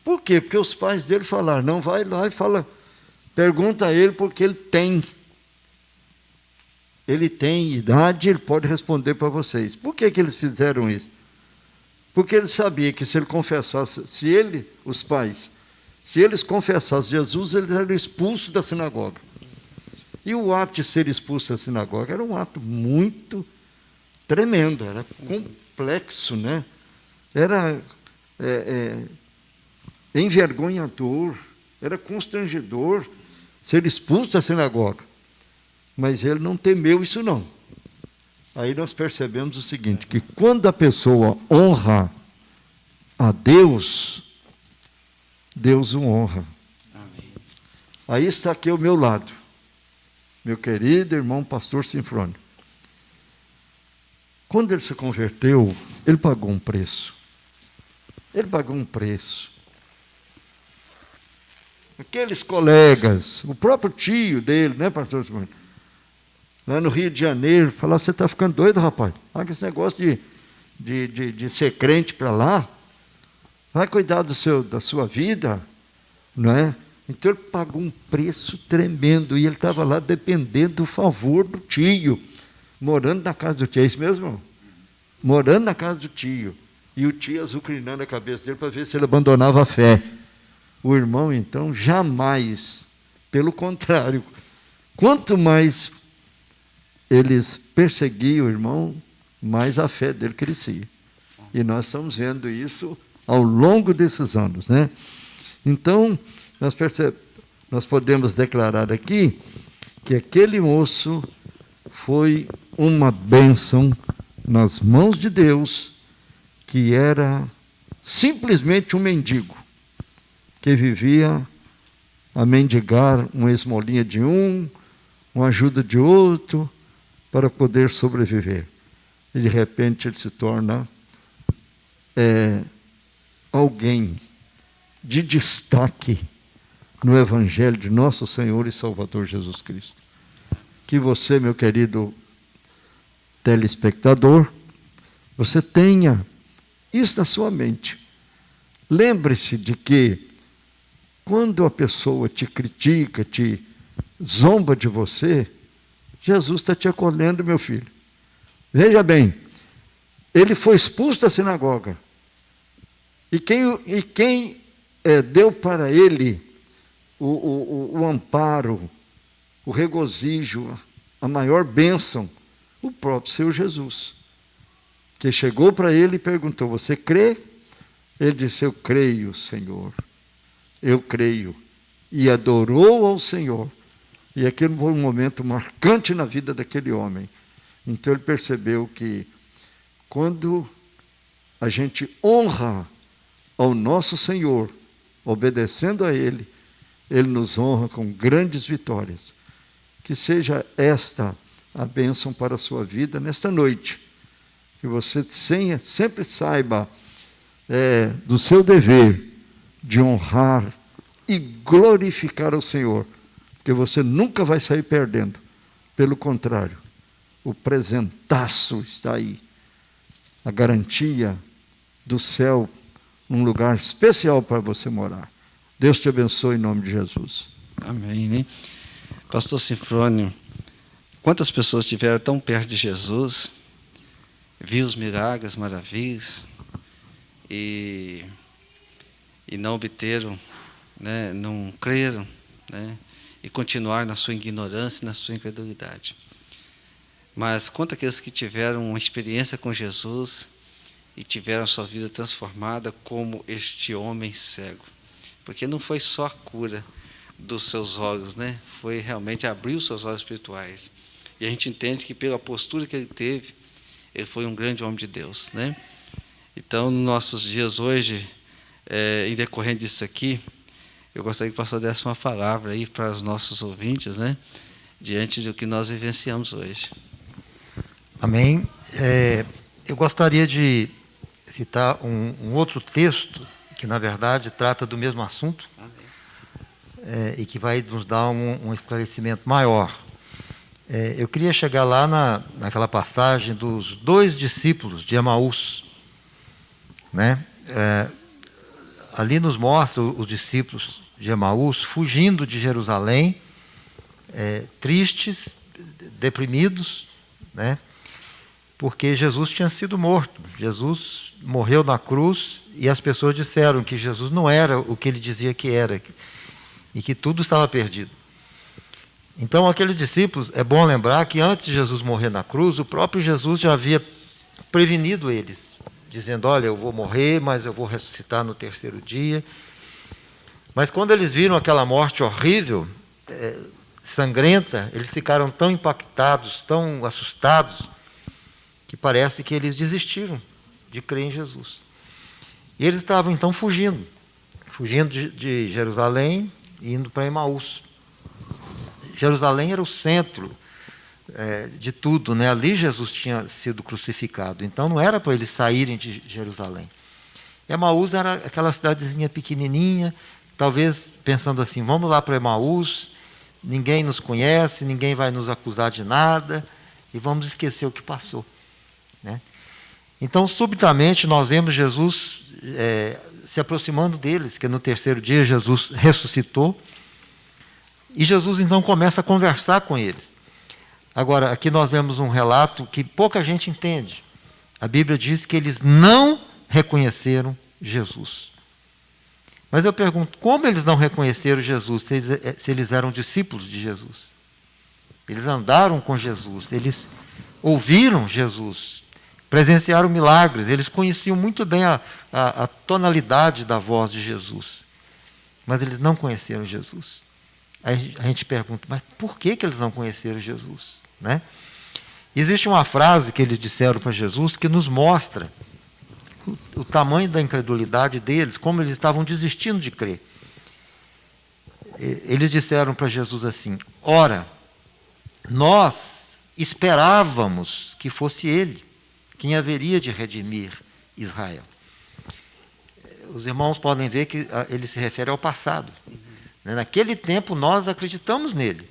Por quê? Porque os pais dele falaram, não, vai lá e fala, pergunta a ele porque ele tem idade, ele pode responder para vocês. Por que eles fizeram isso? Porque ele sabia que se ele confessasse, os pais, se eles confessassem Jesus, eles eram expulsos da sinagoga. E o ato de ser expulso da sinagoga era um ato muito tremendo, era complexo, né? Era envergonhador, era constrangedor ser expulso da sinagoga. Mas ele não temeu isso não. Aí nós percebemos o seguinte, que quando a pessoa honra a Deus, Deus o honra. Amém. Aí está aqui ao meu lado, meu querido irmão pastor Sinfrônio. Quando ele se converteu, ele pagou um preço. Ele pagou um preço. Aqueles colegas, o próprio tio dele, né, pastor Sinfrônio? Lá no Rio de Janeiro, falaram, você está ficando doido, rapaz? Com esse negócio de ser crente para lá, vai cuidar da sua vida, não é? Então ele pagou um preço tremendo, e ele estava lá dependendo do favor do tio, morando na casa do tio, é isso mesmo, irmão? Morando na casa do tio, e o tio azucrinando a cabeça dele para ver se ele abandonava a fé. O irmão, então, jamais, pelo contrário, quanto mais eles perseguiam o irmão, mais a fé dele crescia. E nós estamos vendo isso ao longo desses anos, né? Então, nós podemos declarar aqui que aquele moço foi uma bênção nas mãos de Deus, que era simplesmente um mendigo, que vivia a mendigar uma esmolinha de uma ajuda de outro, para poder sobreviver. E de repente ele se torna alguém de destaque no Evangelho de nosso Senhor e Salvador Jesus Cristo. Que você, meu querido telespectador, você tenha isso na sua mente. Lembre-se de que quando a pessoa te critica, te zomba de você, Jesus está te acolhendo, meu filho. Veja bem, ele foi expulso da sinagoga. E quem deu para ele o amparo, o regozijo, a maior bênção, o próprio Senhor Jesus, que chegou para ele e perguntou: você crê? Ele disse: eu creio, Senhor, eu creio. E adorou ao Senhor. E aquilo foi um momento marcante na vida daquele homem. Então ele percebeu que quando a gente honra ao nosso Senhor, obedecendo a Ele, Ele nos honra com grandes vitórias. Que seja esta a bênção para a sua vida nesta noite. Que você sempre saiba do seu dever de honrar e glorificar ao Senhor. Porque você nunca vai sair perdendo. Pelo contrário, o presentaço está aí. A garantia do céu, um lugar especial para você morar. Deus te abençoe em nome de Jesus. Amém, né? Pastor Sinfrônio, quantas pessoas estiveram tão perto de Jesus, viu os milagres, maravilhas, e não obteram, né, não creram, né, e continuaram na sua ignorância e na sua incredulidade. Mas quanto aqueles que tiveram uma experiência com Jesus e tiveram a sua vida transformada como este homem cego. Porque não foi só a cura dos seus olhos, né? Foi realmente abrir os seus olhos espirituais. E a gente entende que pela postura que ele teve, ele foi um grande homem de Deus, né? Então, nos nossos dias hoje, em decorrente disso aqui, eu gostaria que o pastor desse uma palavra aí para os nossos ouvintes, né? Diante do que nós vivenciamos hoje. Amém. Eu gostaria de citar um outro texto que, na verdade, trata do mesmo assunto. E que vai nos dar um esclarecimento maior. Eu queria chegar lá naquela passagem dos 2 discípulos de Emaús, né? Ali nos mostra os discípulos de Emaús fugindo de Jerusalém, tristes, deprimidos, né? Porque Jesus tinha sido morto. Jesus morreu na cruz e as pessoas disseram que Jesus não era o que ele dizia que era e que tudo estava perdido. Então, aqueles discípulos, é bom lembrar que antes de Jesus morrer na cruz, o próprio Jesus já havia prevenido eles, dizendo: olha, eu vou morrer, mas eu vou ressuscitar no 3º dia. Mas quando eles viram aquela morte horrível, sangrenta, eles ficaram tão impactados, tão assustados, que parece que eles desistiram de crer em Jesus. E eles estavam então fugindo de Jerusalém e indo para Emaús. Jerusalém era o centro de tudo, né? Ali Jesus tinha sido crucificado, então não era para eles saírem de Jerusalém. Emaús era aquela cidadezinha pequenininha, talvez pensando assim: vamos lá para Emaús, ninguém nos conhece, ninguém vai nos acusar de nada, e vamos esquecer o que passou, né? Então, subitamente, nós vemos Jesus se aproximando deles, que no 3º dia Jesus ressuscitou, e Jesus então começa a conversar com eles. Agora, aqui nós vemos um relato que pouca gente entende. A Bíblia diz que eles não reconheceram Jesus. Mas eu pergunto, como eles não reconheceram Jesus se eles eram discípulos de Jesus? Eles andaram com Jesus, eles ouviram Jesus, presenciaram milagres, eles conheciam muito bem a tonalidade da voz de Jesus. Mas eles não conheceram Jesus. Aí a gente pergunta, mas por que eles não conheceram Jesus, né? Existe uma frase que eles disseram para Jesus que nos mostra o tamanho da incredulidade deles, como eles estavam desistindo de crer. Eles disseram para Jesus assim: ora, nós esperávamos que fosse Ele quem haveria de redimir Israel. Os irmãos podem ver que ele se refere ao passado. Naquele tempo nós acreditamos nele.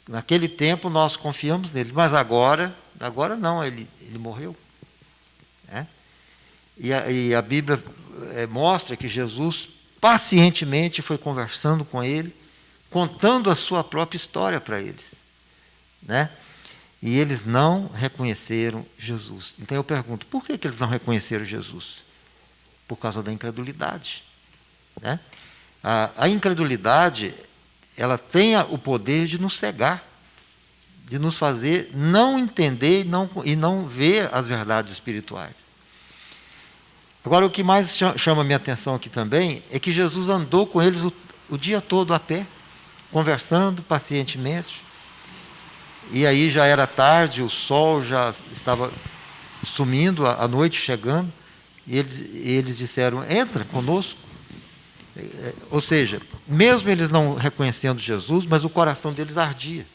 Naquele tempo nós confiamos nele. Mas agora não, ele morreu. E a Bíblia mostra que Jesus pacientemente foi conversando com ele, contando a sua própria história para eles, né? E eles não reconheceram Jesus. Então eu pergunto, por que eles não reconheceram Jesus? Por causa da incredulidade, né? A incredulidade, ela tem o poder de nos cegar, de nos fazer não entender e não ver as verdades espirituais. Agora, o que mais chama a minha atenção aqui também é que Jesus andou com eles o dia todo a pé, conversando pacientemente. E aí já era tarde, o sol já estava sumindo, a noite chegando, e eles disseram: entra conosco. Ou seja, mesmo eles não reconhecendo Jesus, mas o coração deles ardia.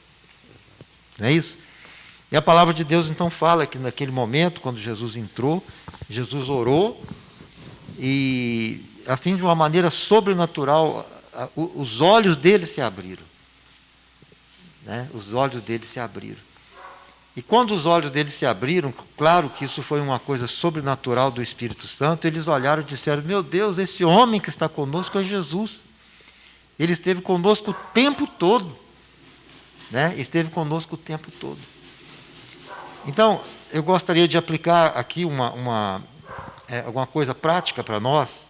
Não é isso? E a palavra de Deus então fala que naquele momento, quando Jesus entrou, Jesus orou, e assim de uma maneira sobrenatural, os olhos deles se abriram. Né? Os olhos deles se abriram. E quando os olhos deles se abriram, claro que isso foi uma coisa sobrenatural do Espírito Santo, eles olharam e disseram: meu Deus, esse homem que está conosco é Jesus. Ele esteve conosco o tempo todo. Né? Esteve conosco o tempo todo. Então, eu gostaria de aplicar aqui alguma coisa prática para nós.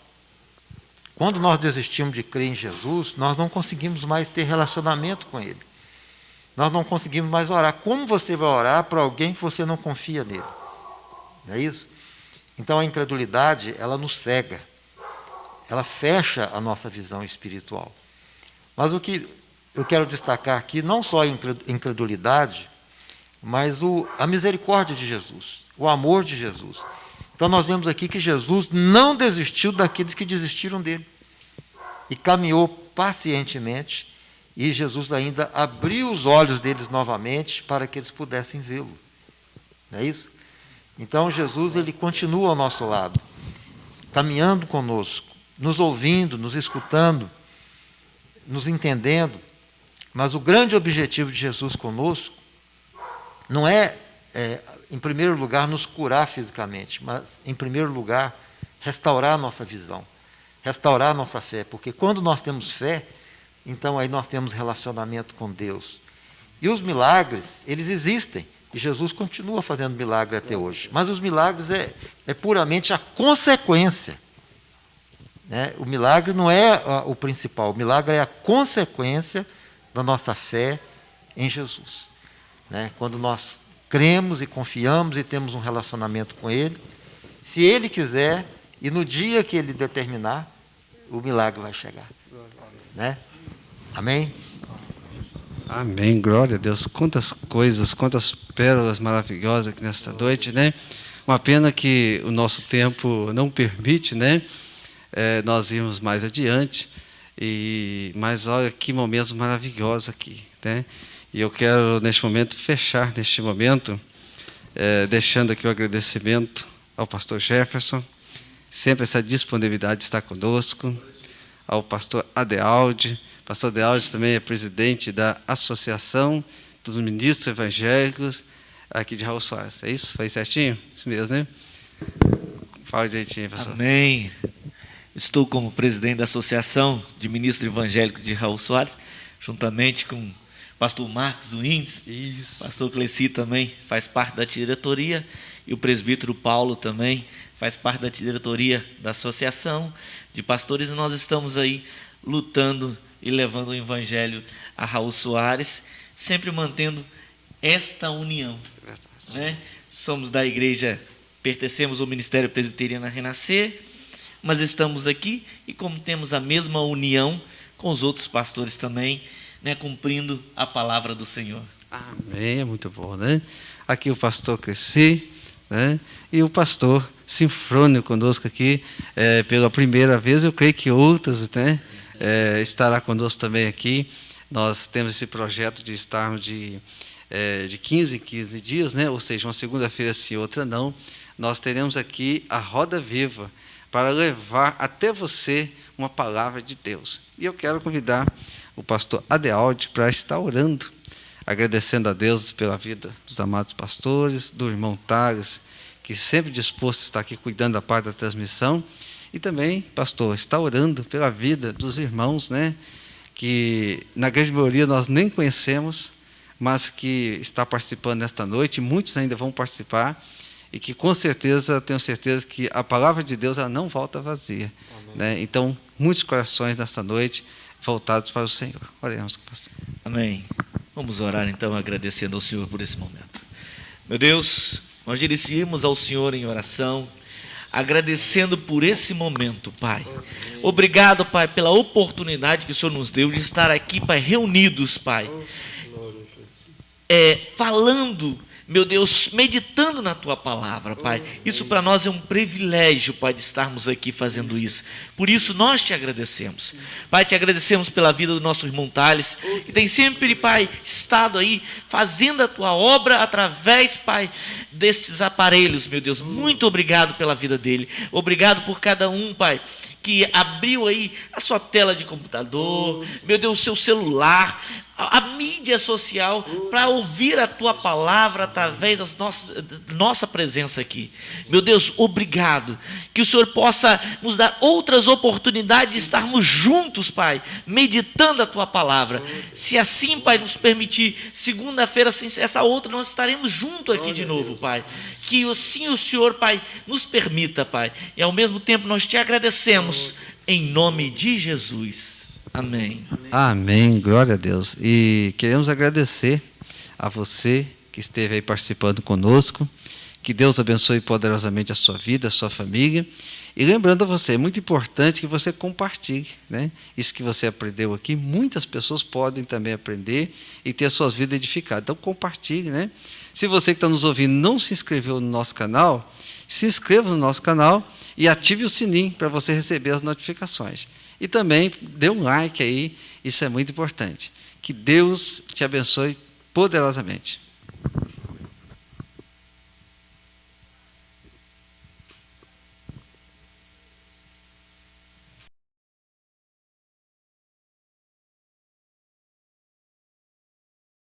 Quando nós desistimos de crer em Jesus, nós não conseguimos mais ter relacionamento com Ele. Nós não conseguimos mais orar. Como você vai orar para alguém que você não confia nele? Não é isso? Então a incredulidade, ela nos cega. Ela fecha a nossa visão espiritual. Mas o que eu quero destacar aqui, não só a incredulidade, mas a misericórdia de Jesus, o amor de Jesus. Então nós vemos aqui que Jesus não desistiu daqueles que desistiram dele. E caminhou pacientemente, e Jesus ainda abriu os olhos deles novamente para que eles pudessem vê-lo. Não é isso? Então Jesus, ele continua ao nosso lado, caminhando conosco, nos ouvindo, nos escutando, nos entendendo. Mas o grande objetivo de Jesus conosco não é, em primeiro lugar, nos curar fisicamente, mas, em primeiro lugar, restaurar a nossa visão, restaurar a nossa fé. Porque quando nós temos fé, então aí nós temos relacionamento com Deus. E os milagres, eles existem. E Jesus continua fazendo milagre até hoje. Mas os milagres é puramente a consequência. Né? O milagre não é o principal. O milagre é a consequência da nossa fé em Jesus. Né? Quando nós cremos e confiamos e temos um relacionamento com Ele, se Ele quiser, e no dia que Ele determinar, o milagre vai chegar. Né? Amém? Amém, glória a Deus. Quantas coisas, quantas pérolas maravilhosas aqui nesta noite, né? Uma pena que o nosso tempo não permite, né? Nós irmos mais adiante, mas olha que momentos maravilhosos aqui, né? E eu quero, neste momento, fechar neste momento, deixando aqui o agradecimento ao pastor Jefferson, sempre essa disponibilidade de estar conosco, ao pastor Adealdi. O pastor Adealdi também é presidente da Associação dos Ministros Evangélicos aqui de Raul Soares. É isso? Foi certinho? Isso mesmo, né? Fala direitinho, pastor. Amém. Estou como presidente da Associação de Ministros Evangélicos de Raul Soares, juntamente com o pastor Marcos Wins. Isso. O pastor Cleci também faz parte da diretoria, e o presbítero Paulo também faz parte da diretoria da Associação de Pastores, e nós estamos aí lutando e levando o Evangelho a Raul Soares, sempre mantendo esta união. Né? Somos da igreja, pertencemos ao Ministério Presbiteriano Renascer, mas estamos aqui e como temos a mesma união com os outros pastores também, né, cumprindo a palavra do Senhor. Amém, é muito bom, né? Aqui o pastor Cresci, né? E o pastor Sinfrônio conosco aqui pela primeira vez, eu creio que outras, né? Estará conosco também aqui. Nós temos esse projeto de estarmos de 15 em 15 dias, né? Ou seja, uma segunda-feira sim, outra não. Nós teremos aqui a Roda Viva para levar até você uma palavra de Deus. E eu quero convidar o pastor Adealdi para estar orando, agradecendo a Deus pela vida dos amados pastores, do irmão Tales, que sempre disposto a estar aqui cuidando da parte da transmissão. E também, pastor, está orando pela vida dos irmãos, né, que na grande maioria nós nem conhecemos, mas que está participando nesta noite, e muitos ainda vão participar, e que com certeza, tenho certeza que a palavra de Deus ela não volta vazia. Né? Então, muitos corações nesta noite voltados para o Senhor. Oremos, pastor. Amém. Vamos orar então, agradecendo ao Senhor por esse momento. Meu Deus, nós dirigimos ao Senhor em oração, agradecendo por esse momento, Pai. Obrigado, Pai, pela oportunidade que o Senhor nos deu de estar aqui, Pai, reunidos, Pai, falando, meu Deus, meditando na Tua palavra, Pai. Isso para nós é um privilégio, Pai, de estarmos aqui fazendo isso. Por isso nós te agradecemos. Pai, te agradecemos pela vida do nosso irmão Thales, que tem sempre, Pai, estado aí fazendo a Tua obra através, Pai, destes aparelhos, meu Deus. Muito obrigado pela vida dele. Obrigado por cada um, Pai, que abriu aí a sua tela de computador, meu Deus, o seu celular, a mídia social, para ouvir a Tua palavra através da nossa presença aqui. Meu Deus, obrigado. Que o Senhor possa nos dar outras oportunidades de estarmos juntos, Pai, meditando a Tua palavra. Se assim, Pai, nos permitir, segunda-feira, assim, essa outra, nós estaremos juntos aqui de novo, Pai. Que assim o Senhor, Pai, nos permita, Pai. E ao mesmo tempo nós te agradecemos em nome de Jesus. Amém. Amém, glória a Deus. E queremos agradecer a você que esteve aí participando conosco. Que Deus abençoe poderosamente a sua vida, a sua família. E lembrando a você, é muito importante que você compartilhe, né? Isso que você aprendeu aqui, muitas pessoas podem também aprender e ter as suas vidas edificadas. Então compartilhe, né? Se você que está nos ouvindo não se inscreveu no nosso canal, se inscreva no nosso canal e ative o sininho para você receber as notificações. E também dê um like aí, isso é muito importante. Que Deus te abençoe poderosamente.